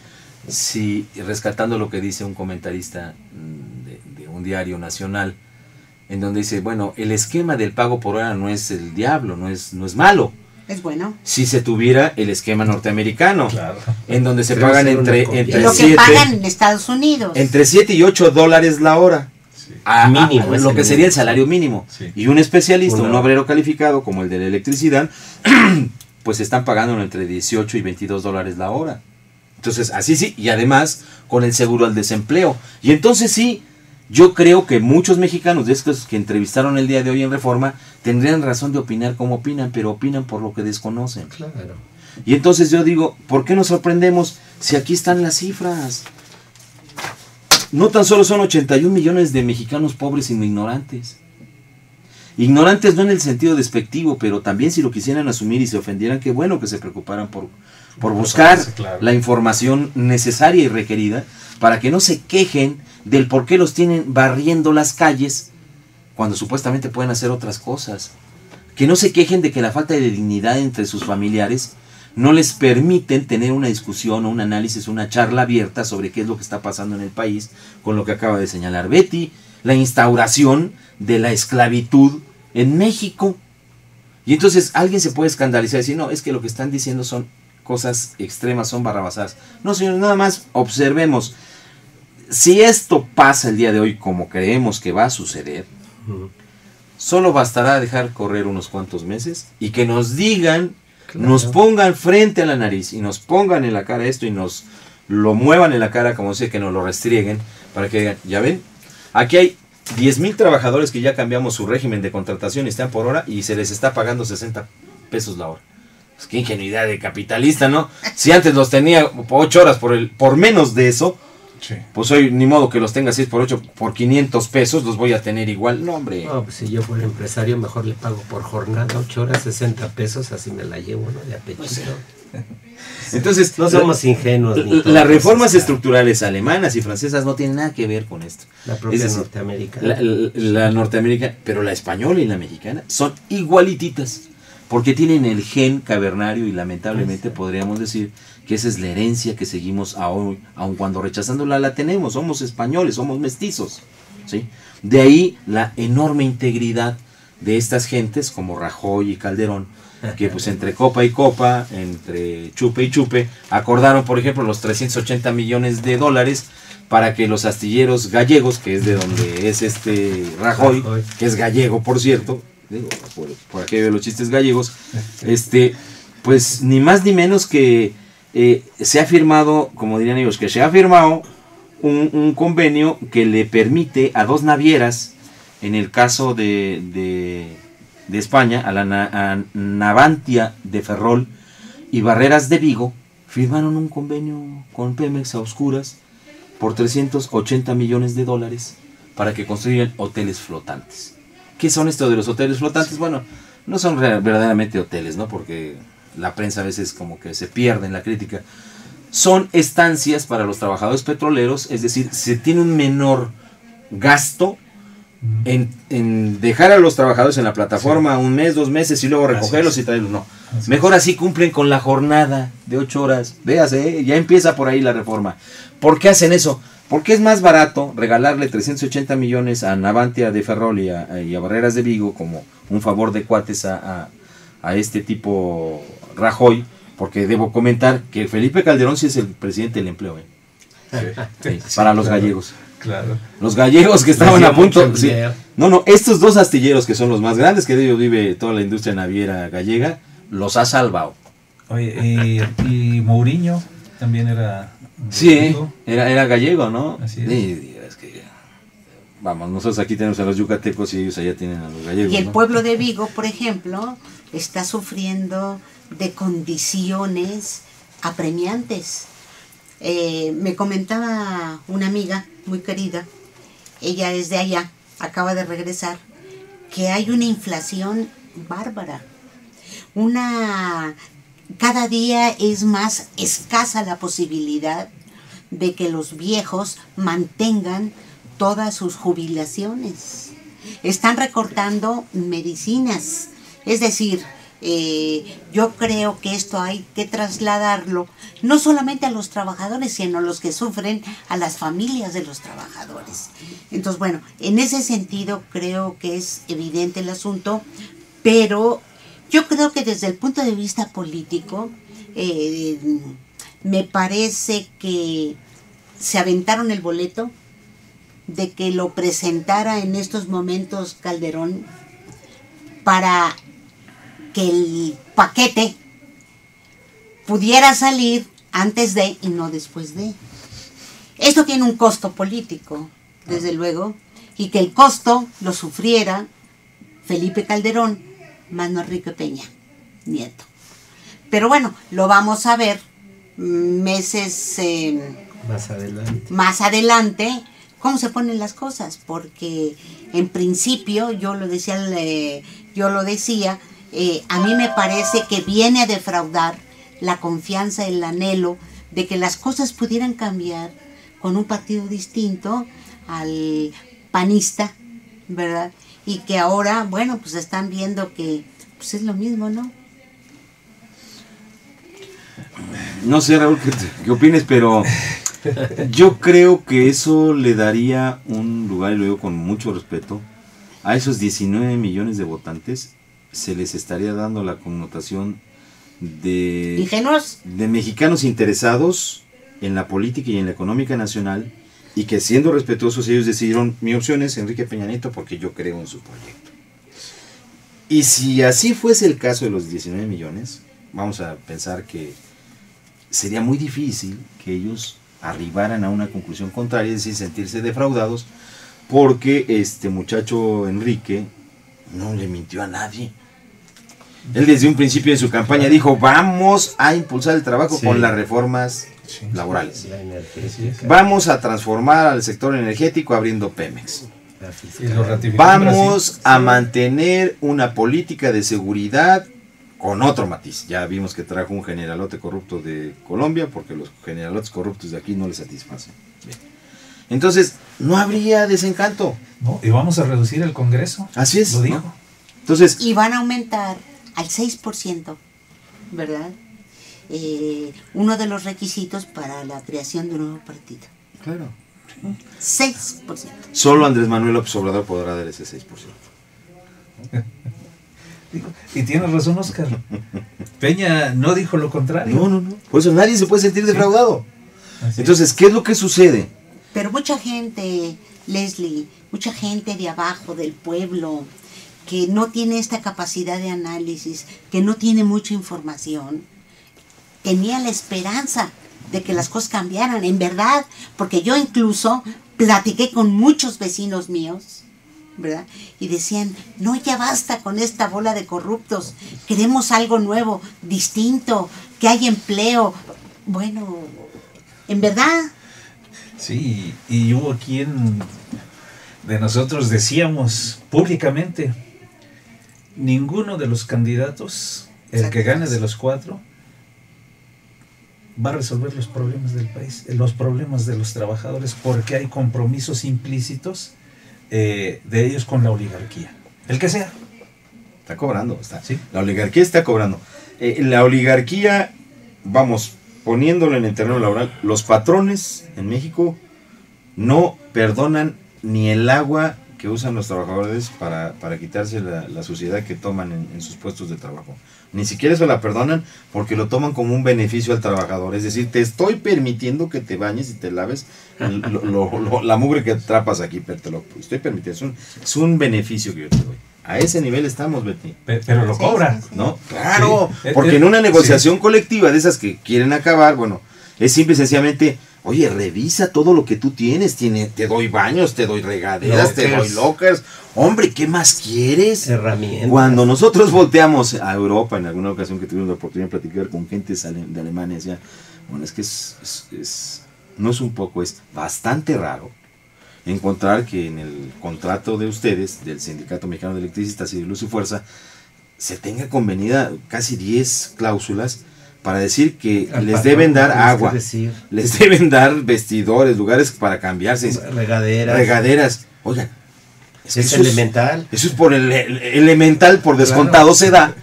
si rescatando lo que dice un comentarista de un diario nacional, en donde dice, bueno, el esquema del pago por hora no es el diablo, no es malo. Es bueno. Si se tuviera el esquema norteamericano, Claro. en donde se Creo pagan ser una entre copia. Lo que 7 pagan en Estados Unidos. entre 7 y 8 dólares la hora. Sí. Mínimo, es lo el que sería el mínimo. salario mínimo. Sí. Y un especialista, Una un hora. obrero calificado como el de la electricidad, pues están pagando entre 18 y 22 dólares la hora. Entonces, así sí, y además con el seguro al desempleo. Y entonces sí, yo creo que muchos mexicanos de estos que entrevistaron el día de hoy en Reforma tendrían razón de opinar como opinan, pero opinan por lo que desconocen. Claro. Y entonces yo digo, ¿por qué nos sorprendemos si aquí están las cifras? No tan solo son 81 millones de mexicanos pobres sino ignorantes. Ignorantes no en el sentido despectivo, pero también si lo quisieran asumir y se ofendieran, qué bueno que se preocuparan por buscar Claro. la información necesaria y requerida para que no se quejen del por qué los tienen barriendo las calles cuando supuestamente pueden hacer otras cosas. Que no se quejen de que la falta de dignidad entre sus familiares no les permiten tener una discusión o un análisis, una charla abierta sobre qué es lo que está pasando en el país, con lo que acaba de señalar Betty, la instauración de la esclavitud en México. Y entonces alguien se puede escandalizar y decir, no, es que lo que están diciendo son cosas extremas, son barrabasadas. No, señores, nada más observemos. Si esto pasa el día de hoy como creemos que va a suceder, solo bastará dejar correr unos cuantos meses y que nos digan, Claro. nos pongan frente a la nariz y nos pongan en la cara esto y nos lo muevan en la cara, como sé, que nos lo restrieguen, para que digan, ya ven, aquí hay 10,000 trabajadores que ya cambiamos su régimen de contratación y están por hora y se les está pagando 60 pesos la hora. Pues qué ingenuidad de capitalista, ¿no? Si antes los tenía por 8 horas por menos de eso, Sí. Pues hoy ni modo que los tenga 6 por 8 por 500 pesos, los voy a tener igual. No, hombre. No, pues si yo fuera empresario, mejor le pago por jornada 8 horas, 60 pesos, así me la llevo, ¿no? De apetito. Entonces, No somos ingenuos. ni las tontos, reformas o sea, estructurales alemanas y francesas no tienen nada que ver con esto. La propia Es decir, norteamericana. la norteamericana, pero la española y la mexicana son igualititas, porque tienen el gen cavernario y lamentablemente podríamos decir que esa es la herencia que seguimos aún cuando rechazándola la tenemos. Somos españoles, somos mestizos, ¿sí? De ahí la enorme integridad de estas gentes como Rajoy y Calderón, que pues entre copa y copa, entre chupe y chupe, acordaron, por ejemplo, los 380 millones de dólares para que los astilleros gallegos, que es de donde es Rajoy, que es gallego, por cierto, digo, por aquello de los chistes gallegos, pues ni más ni menos que se ha firmado, como dirían ellos, que se ha firmado un convenio que le permite a 2 navieras, en el caso de España, a Navantia de Ferrol y Barreras de Vigo, firmaron un convenio con Pemex a oscuras por 380 millones de dólares para que construyan hoteles flotantes. ¿Qué son esto de los hoteles flotantes? Bueno, no son verdaderamente hoteles, ¿no? Porque la prensa a veces como que se pierde en la crítica. Son estancias para los trabajadores petroleros, es decir, se tiene un menor gasto en dejar a los trabajadores en la plataforma 1 mes, 2 meses y luego recogerlos y traerlos. No, mejor así cumplen con la jornada de 8 horas. Véase, ya empieza por ahí la reforma. ¿Por qué hacen eso? Porque es más barato regalarle 380 millones a Navantia de Ferrol y a Barreras de Vigo como un favor de cuates a este tipo Rajoy, porque debo comentar que Felipe Calderón sí es el presidente del empleo, sí, para los gallegos. Claro. Los gallegos que estaban a punto. Sí. No, estos 2 astilleros que son los más grandes, que de ellos vive toda la industria naviera gallega, los ha salvado. Oye, y Mourinho también era. Sí, era gallego, ¿no? Así es. Sí, es que, vamos, nosotros aquí tenemos a los yucatecos y ellos allá tienen a los gallegos. Y el ¿no? pueblo de Vigo, por ejemplo, está sufriendo de condiciones apremiantes. Me comentaba una amiga muy querida, ella es de allá, acaba de regresar, que hay una inflación bárbara. Cada día es más escasa la posibilidad de que los viejos mantengan todas sus jubilaciones. Están recortando medicinas, es decir, yo creo que esto hay que trasladarlo no solamente a los trabajadores, sino a los que sufren, a las familias de los trabajadores. Entonces, bueno, en ese sentido creo que es evidente el asunto, pero yo creo que desde el punto de vista político, me parece que se aventaron el boleto de que lo presentara en estos momentos Calderón para que el paquete pudiera salir antes de y no después de. Esto tiene un costo político, desde luego, y que el costo lo sufriera Felipe Calderón, más no Enrique Peña Nieto. Pero bueno, lo vamos a ver meses más adelante cómo se ponen las cosas, porque en principio yo lo decía, a mí me parece que viene a defraudar la confianza, el anhelo de que las cosas pudieran cambiar con un partido distinto al panista, ¿verdad? Y que ahora, bueno, pues están viendo que pues es lo mismo, ¿no? No sé, Raúl, qué opines, pero yo creo que eso le daría un lugar, y lo digo con mucho respeto, a esos 19 millones de votantes. Se les estaría dando la connotación de ¿ingenuos? De mexicanos interesados en la política y en la económica nacional, y que siendo respetuosos ellos decidieron, mi opción es Enrique Peña Nieto porque yo creo en su proyecto. Y si así fuese el caso de los 19 millones, vamos a pensar que sería muy difícil que ellos arribaran a una conclusión contraria, es decir, sentirse defraudados, porque este muchacho Enrique no le mintió a nadie. Él desde un principio en su campaña dijo, vamos a impulsar el trabajo con las reformas Sí, laborales. La energética. Vamos a transformar al sector energético abriendo Pemex. La Y fiscal. lo ratificó Vamos Brasil. a mantener una política de seguridad con otro matiz. Ya vimos que trajo un generalote corrupto de Colombia, porque los generalotes corruptos de aquí no le satisfacen. Bien. Entonces, no habría desencanto. ¿No? Y vamos a reducir el Congreso. Así es, Lo dijo. ¿no? Entonces, Y van a aumentar al 6%, ¿verdad? Uno de los requisitos para la creación de un nuevo partido. claro, 6%. solo Andrés Manuel López Obrador podrá dar ese 6%. Dijo, y tiene razón Oscar. Peña no dijo lo contrario. No. Por eso nadie se puede sentir defraudado. Así Entonces, ¿qué es lo que sucede? Pero mucha gente, Leslie, mucha gente de abajo, del pueblo, que no tiene esta capacidad de análisis, que no tiene mucha información, tenía la esperanza de que las cosas cambiaran, en verdad, porque yo incluso platiqué con muchos vecinos míos, ¿verdad? Y decían, no, ya basta con esta bola de corruptos, queremos algo nuevo, distinto, que haya empleo. Bueno, en verdad, Sí, y hubo quien de nosotros decíamos públicamente, ninguno de los candidatos, el que gane de los 4, va a resolver los problemas del país, los problemas de los trabajadores, porque hay compromisos implícitos de ellos con la oligarquía, el que sea. Está cobrando, está. Sí. La oligarquía está cobrando. La oligarquía, vamos, poniéndolo en el terreno laboral, los patrones en México no perdonan ni el agua que usan los trabajadores para quitarse la suciedad que toman en sus puestos de trabajo. Ni siquiera eso la perdonan porque lo toman como un beneficio al trabajador. Es decir, te estoy permitiendo que te bañes y te laves la mugre que atrapas aquí, pero te lo estoy permitiendo. Es un beneficio que yo te doy. A ese nivel estamos, Betty. Pero lo cobra. Sí. ¿No? Claro, Sí. porque en una negociación colectiva de esas que quieren acabar, bueno, es simple y sencillamente, oye, revisa todo lo que tú tienes, te doy baños, te doy regaderas, te doy lockers, hombre, ¿qué más quieres? Herramientas. Cuando nosotros volteamos a Europa, en alguna ocasión que tuvimos la oportunidad de platicar con gente de Alemania, decía, bueno, es que no es un poco, es bastante raro encontrar que en el contrato de ustedes, del Sindicato Mexicano de Electricistas y de Luz y Fuerza, se tenga convenida casi 10 cláusulas para decir que Al les patrón, deben dar tienes que agua, decir. les deben dar vestidores, lugares para cambiarse, regaderas. Oigan, Es que eso elemental. Eso es por el elemental, por descontado Claro. se da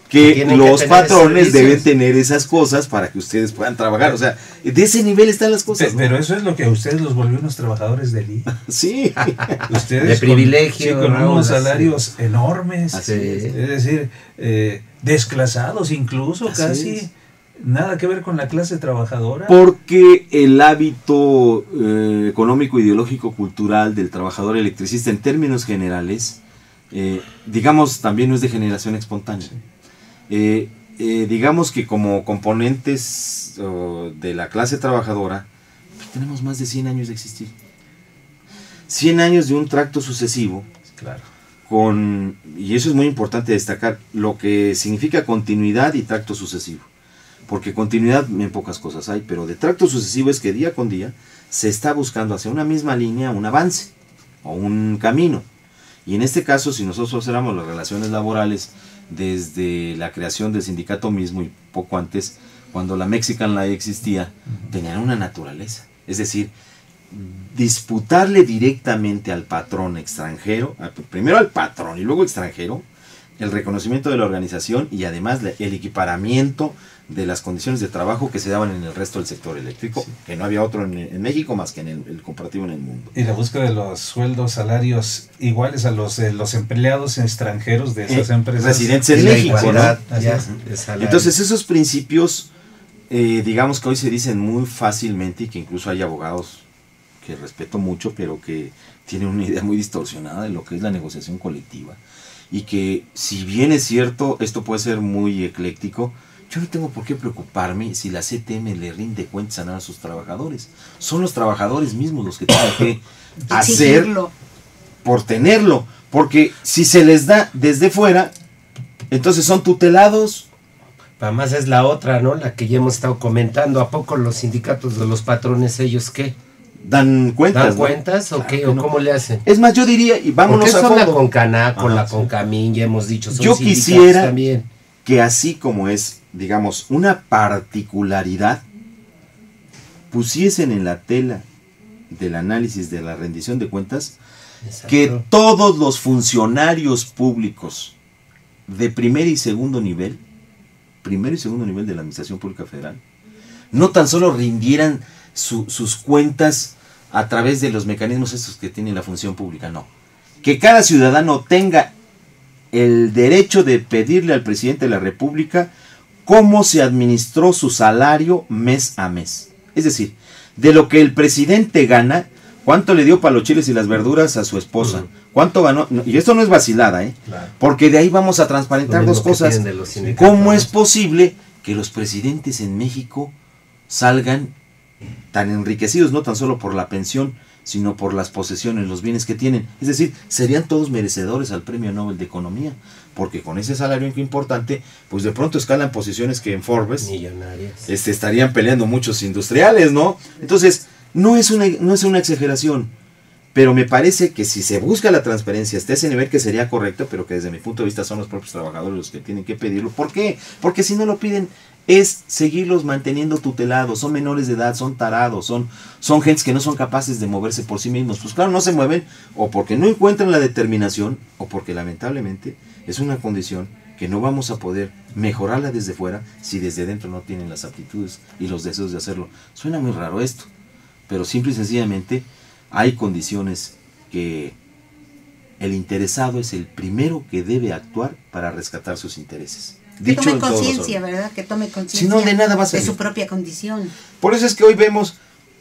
que Tienen que los tener patrones servicios. deben tener esas cosas para que ustedes puedan trabajar. O sea, de ese nivel están las cosas. ¿no? Pero eso es lo que a ustedes los volvió unos trabajadores del IE. Sí. Ustedes De privilegio, con Raúl, unos así. salarios enormes, Así es. es decir, desclasados incluso, Así casi es. nada que ver con la clase trabajadora. Porque el hábito económico, ideológico, cultural del trabajador electricista en términos generales, digamos, también no es de generación espontánea. Digamos que como componentes de la clase trabajadora, pues tenemos más de 100 años de existir. 100 años de un tracto sucesivo, Claro. y eso es muy importante destacar, lo que significa continuidad y tracto sucesivo. Porque continuidad en pocas cosas hay, pero de tracto sucesivo es que día con día se está buscando hacia una misma línea un avance o un camino. Y en este caso, si nosotros observamos las relaciones laborales desde la creación del sindicato mismo y poco antes, cuando la Mexican Law existía, tenían una naturaleza. Es decir, disputarle directamente al patrón extranjero, primero al patrón y luego extranjero, el reconocimiento de la organización y además el equiparamiento de las condiciones de trabajo que se daban en el resto del sector eléctrico, Sí. que no había otro en México más que en el comparativo en el mundo. Y la búsqueda de los sueldos, salarios iguales a los de los empleados extranjeros de esas empresas. Residentes Y en la México, igualdad, ¿no? ya, Así de salario. Entonces esos principios, digamos que hoy se dicen muy fácilmente y que incluso hay abogados que respeto mucho, pero que tienen una idea muy distorsionada de lo que es la negociación colectiva. Y que si bien es cierto, esto puede ser muy ecléctico, yo no tengo por qué preocuparme si la CTM le rinde cuentas a sus trabajadores. Son los trabajadores mismos los que tienen que hacer exigirlo. por tenerlo. Porque si se les da desde fuera, entonces son tutelados. Además es la otra, ¿no? La que ya hemos estado comentando. ¿A poco los sindicatos de los patrones, ellos qué? Dan cuentas. ¿Dan cuentas o qué? ¿O cómo le hacen? Es más, yo diría, y vámonos Porque a son la fondo. Concanaco, Ajá, la sí. Concamín, ya hemos dicho. Son Yo sindicatos quisiera también. que así como es, digamos, una particularidad, pusiesen en la tela del análisis de la rendición de cuentas Exacto. que todos los funcionarios públicos de primer y segundo nivel de la Administración Pública Federal, no tan solo rindieran sus cuentas a través de los mecanismos estos que tiene la función pública, no. Que cada ciudadano tenga el derecho de pedirle al presidente de la República cómo se administró su salario mes a mes. Es decir, de lo que el presidente gana, cuánto le dio para los chiles y las verduras a su esposa, cuánto ganó, y esto no es vacilada, Claro. porque de ahí vamos a transparentar Lo dos mismo que cosas. piden de los sindicatos, ¿Cómo ¿no? es posible que los presidentes en México salgan tan enriquecidos, no tan solo por la pensión, sino por las posesiones, los bienes que tienen? Es decir, serían todos merecedores al Premio Nobel de Economía, porque con ese salario importante, pues de pronto escalan posiciones que en Forbes Millonarias. estarían peleando muchos industriales, ¿no? Entonces, no es una exageración, pero me parece que si se busca la transparencia hasta ese nivel, que sería correcto, pero que desde mi punto de vista son los propios trabajadores los que tienen que pedirlo. ¿Por qué? Porque si no lo piden, es seguirlos manteniendo tutelados, son menores de edad, son tarados, son gentes que no son capaces de moverse por sí mismos. Pues claro, no se mueven o porque no encuentran la determinación o porque lamentablemente es una condición que no vamos a poder mejorarla desde fuera si desde dentro no tienen las aptitudes y los deseos de hacerlo. Suena muy raro esto, pero simple y sencillamente hay condiciones que el interesado es el primero que debe actuar para rescatar sus intereses. Que tome en todos los conciencia, órdenes. ¿verdad? Que tome conciencia Si no, de nada va a de servir. su propia condición. Por eso es que hoy vemos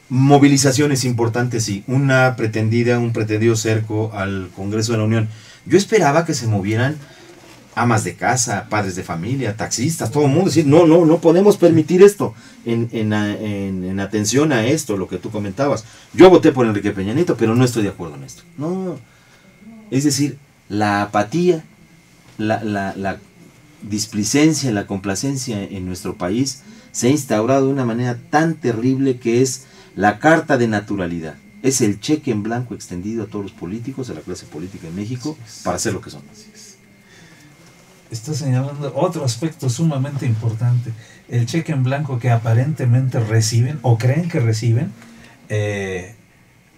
movilizaciones importantes y un pretendido cerco al Congreso de la Unión. Yo esperaba que se movieran amas de casa, padres de familia, taxistas, todo el mundo decir, no podemos permitir esto en atención a esto, lo que tú comentabas. Yo voté por Enrique Peña Nieto, pero no estoy de acuerdo en esto. No, es decir, la apatía, la displicencia, la complacencia en nuestro país se ha instaurado de una manera tan terrible que es la carta de naturalidad. Es el cheque en blanco extendido a todos los políticos, a la clase política en México, para hacer lo que son. Está señalando otro aspecto sumamente importante, el cheque en blanco que aparentemente reciben o creen que reciben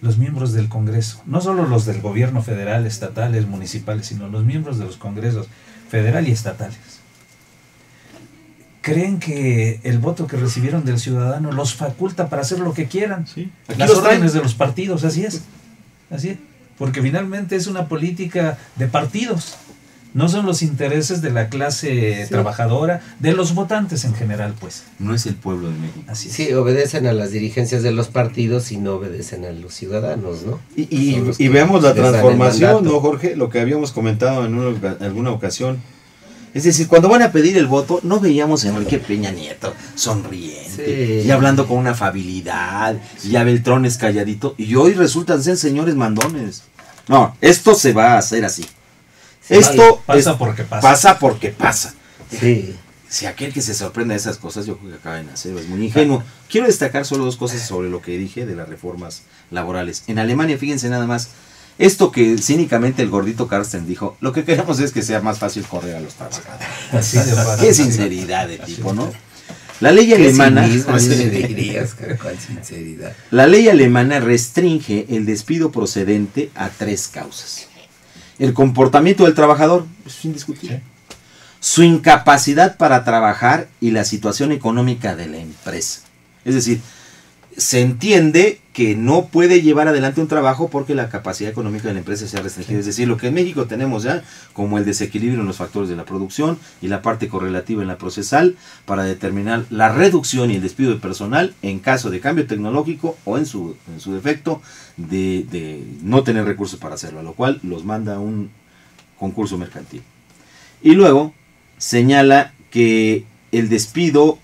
los miembros del Congreso, no solo los del gobierno federal, estatales, municipales, sino los miembros de los congresos federal y estatales. Creen que el voto que recibieron del ciudadano los faculta para hacer lo que quieran. Sí. Aquí Las los traen. órdenes de los partidos, así es, porque finalmente es una política de partidos. No son los intereses de la clase trabajadora, de los votantes en general, pues. No es el pueblo de México. Así es. Sí, obedecen a las dirigencias de los partidos y no obedecen a los ciudadanos, ¿no? Son los Y que veamos la les dan el transformación, mandato. ¿no, Jorge? Lo que habíamos comentado en alguna ocasión. Es decir, cuando van a pedir el voto, no veíamos a Enrique Peña Nieto sonriente, Sí. y hablando con una afabilidad, y a Beltrones calladito, y hoy resultan ser señores mandones. No, esto se va a hacer así. Esto Pasa porque pasa. Pasa porque pasa. Sí. Si aquel que se sorprende de esas cosas, yo creo que acaba de nacer, es muy ingenuo. Quiero destacar solo dos cosas sobre lo que dije de las reformas laborales. En Alemania, fíjense nada más, esto que cínicamente el gordito Carsten dijo, lo que queremos es que sea más fácil correr a los trabajadores. Así de fácil. Qué sinceridad de tipo, ¿no? La ley alemana, ¿Cuál sinceridad? la ley alemana restringe el despido procedente a 3 causas. El comportamiento del trabajador, es indiscutible. Su incapacidad para trabajar y la situación económica de la empresa. Es decir, se entiende que no puede llevar adelante un trabajo porque la capacidad económica de la empresa se ha restringido. Es decir, lo que en México tenemos ya como el desequilibrio en los factores de la producción y la parte correlativa en la procesal para determinar la reducción y el despido de personal en caso de cambio tecnológico o en su defecto de no tener recursos para hacerlo, a lo cual los manda a un concurso mercantil. Y luego señala que el despido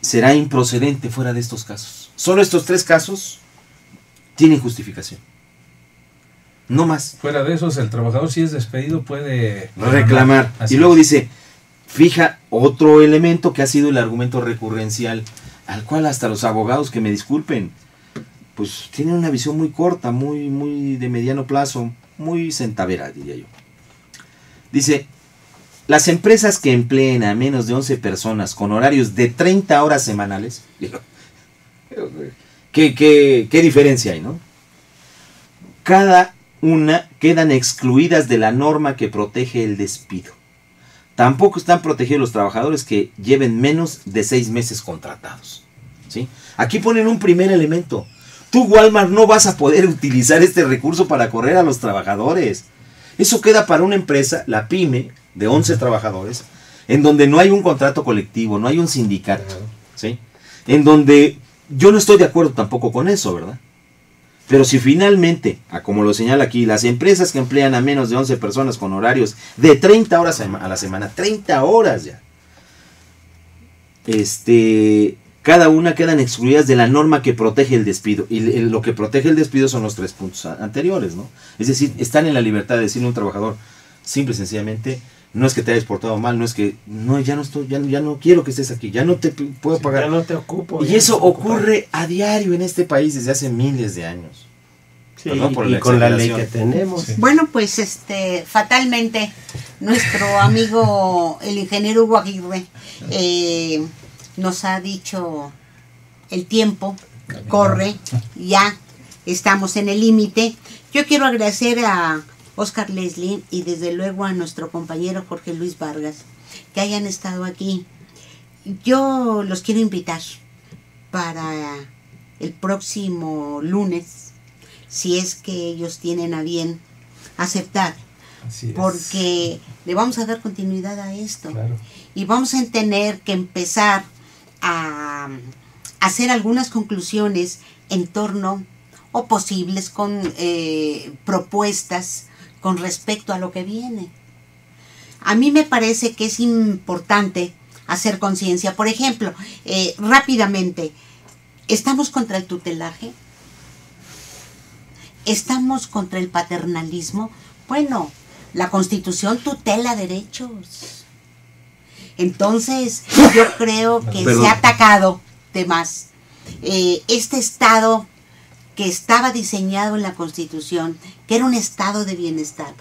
será improcedente fuera de estos casos. Solo estos 3 casos tienen justificación. No más. Fuera de esos, el trabajador, si es despedido, puede Reclamar. Así Y luego es. dice, fija otro elemento que ha sido el argumento recurrencial, al cual hasta los abogados, que me disculpen, pues tienen una visión muy corta, muy de mediano plazo, muy centavera, diría yo. Dice, las empresas que empleen a menos de 11 personas con horarios de 30 horas semanales, ¿qué diferencia hay, no? Cada una quedan excluidas de la norma que protege el despido. Tampoco están protegidos los trabajadores que lleven menos de 6 meses contratados, ¿sí? Aquí ponen un primer elemento. Tú, Walmart, no vas a poder utilizar este recurso para correr a los trabajadores. Eso queda para una empresa, la pyme, de 11 trabajadores, en donde no hay un contrato colectivo, no hay un sindicato, ¿sí? En donde yo no estoy de acuerdo tampoco con eso, ¿verdad? Pero si finalmente, como lo señala aquí, las empresas que emplean a menos de 11 personas con horarios de 30 horas a la semana, 30 horas ya, cada una quedan excluidas de la norma que protege el despido. Y lo que protege el despido son los 3 puntos anteriores, ¿no? Es decir, están en la libertad de decirle a un trabajador, simple y sencillamente, no es que te hayas portado mal, no es que, no, ya no quiero que estés aquí, ya no te puedo pagar. Ya no te ocupo. Y eso ocurre a diario en este país desde hace miles de años. Sí, Perdón por y la con la ley exageración. que tenemos. Sí. Bueno, pues fatalmente nuestro amigo el ingeniero Hugo Aguirre nos ha dicho el tiempo corre, ya estamos en el límite. Yo quiero agradecer a Oscar Leslie y desde luego a nuestro compañero Jorge Luis Vargas que hayan estado aquí. Yo los quiero invitar para el próximo lunes, si es que ellos tienen a bien aceptar, Así es. porque le vamos a dar continuidad a esto. Claro. Y vamos a tener que empezar a hacer algunas conclusiones en torno, o posibles con propuestas con respecto a lo que viene. A mí me parece que es importante hacer conciencia. Por ejemplo, rápidamente, ¿estamos contra el tutelaje? ¿Estamos contra el paternalismo? Bueno, la Constitución tutela derechos. Entonces, yo creo que Perdón. se ha atacado de más. Este Estado que estaba diseñado en la Constitución, que era un estado de bienestar.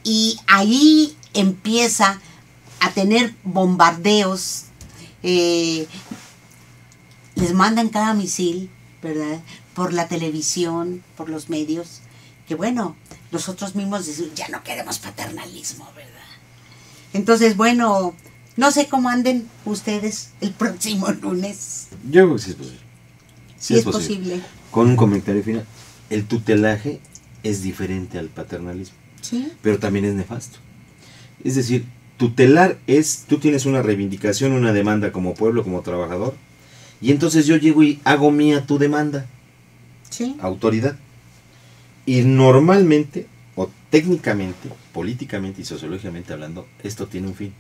Y ahí empieza a tener bombardeos, les mandan cada misil, ¿verdad? Por la televisión, por los medios, que bueno, nosotros mismos decimos, ya no queremos paternalismo, ¿verdad? Entonces, bueno, no sé cómo anden ustedes el próximo lunes. Yo creo que sí es posible. Sí es posible. Con un comentario final. El tutelaje es diferente al paternalismo, Sí. pero también es nefasto. Es decir, tutelar es, tú tienes una reivindicación, una demanda como pueblo, como trabajador, y entonces yo llego y hago mía tu demanda, Sí. autoridad. Y normalmente, o técnicamente, políticamente y sociológicamente hablando, esto tiene un fin.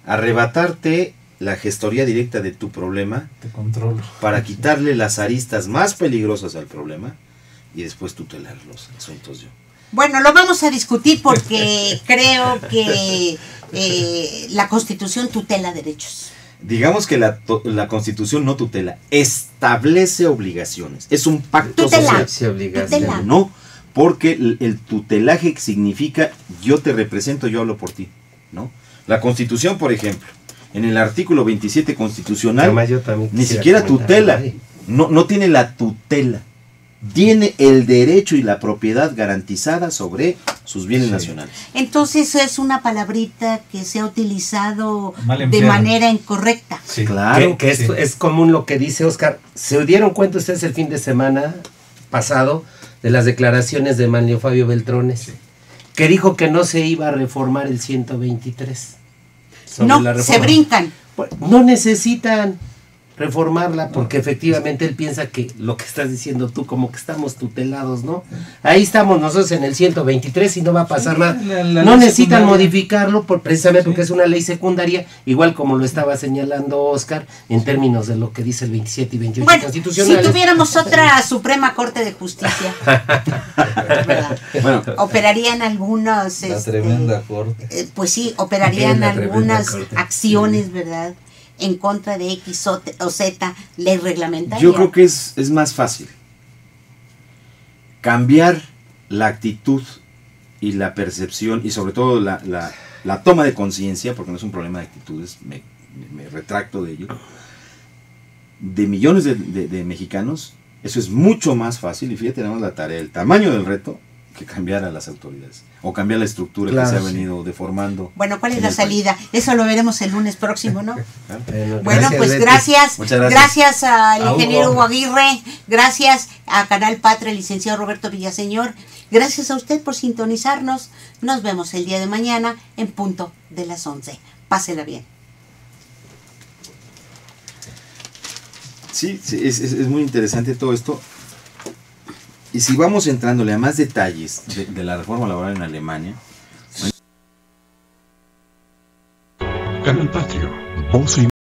Arrebatarte la gestoría directa de tu problema Te controlo. para quitarle las aristas más peligrosas al problema y después tutelar los asuntos yo. Bueno, lo vamos a discutir porque creo que la Constitución tutela derechos. Digamos que la Constitución no tutela, establece obligaciones. Es un pacto Tutela. social. Se obligación. Tutela. No, porque el tutelaje significa yo te represento, yo hablo por ti, ¿no? La Constitución, por ejemplo, en el artículo 27 constitucional, Además, yo también ni quisiera siquiera comentar tutela, ahí. no tiene la tutela, tiene el derecho y la propiedad garantizada sobre sus bienes Sí. nacionales. Entonces es una palabrita que se ha utilizado Mal de empleada. manera incorrecta. Sí. Claro. Que Sí. es común lo que dice Oscar. ¿Se dieron cuenta ustedes el fin de semana pasado de las declaraciones de Manlio Fabio Beltrones? Sí. Que dijo que no se iba a reformar el 123. sobre No, la se reforma. brincan. Pues, no necesitan. reformarla, porque efectivamente él piensa que lo que estás diciendo tú, como que estamos tutelados, ¿no? Ahí estamos nosotros en el 123 y no va a pasar nada. La No ley necesitan secundaria. modificarlo precisamente porque es una ley secundaria, igual como lo estaba señalando Oscar, en términos de lo que dice el 27 y 28 Bueno, si constitucionales. tuviéramos otra Suprema Corte de Justicia, ¿verdad? Bueno, Operarían algunos... La tremenda corte. pues sí, operarían La tremenda algunas corte. acciones, ¿verdad? En contra de X o Z, ley reglamentaria. yo creo que es más fácil cambiar la actitud y la percepción y sobre todo la toma de conciencia, porque no es un problema de actitudes, me retracto de ello, de millones de mexicanos. Eso es mucho más fácil y fíjate, tenemos la tarea, el tamaño del reto, que cambiar a las autoridades o cambiar la estructura Claro, que se ha sí. venido deformando. Bueno, ¿cuál es en la el país. salida? Eso lo veremos el lunes próximo, ¿no? Claro. Bueno, pues Betty. gracias. Muchas gracias. Gracias al A ingeniero Hugo. Hugo Aguirre. Gracias a Canal Patria, el licenciado Roberto Villaseñor. Gracias a usted por sintonizarnos. Nos vemos el día de mañana en punto de las 11. Pásela bien. Sí, sí, es muy interesante todo esto. Y si vamos entrándole a más detalles de la reforma laboral en Alemania, Canal Patrio, voz e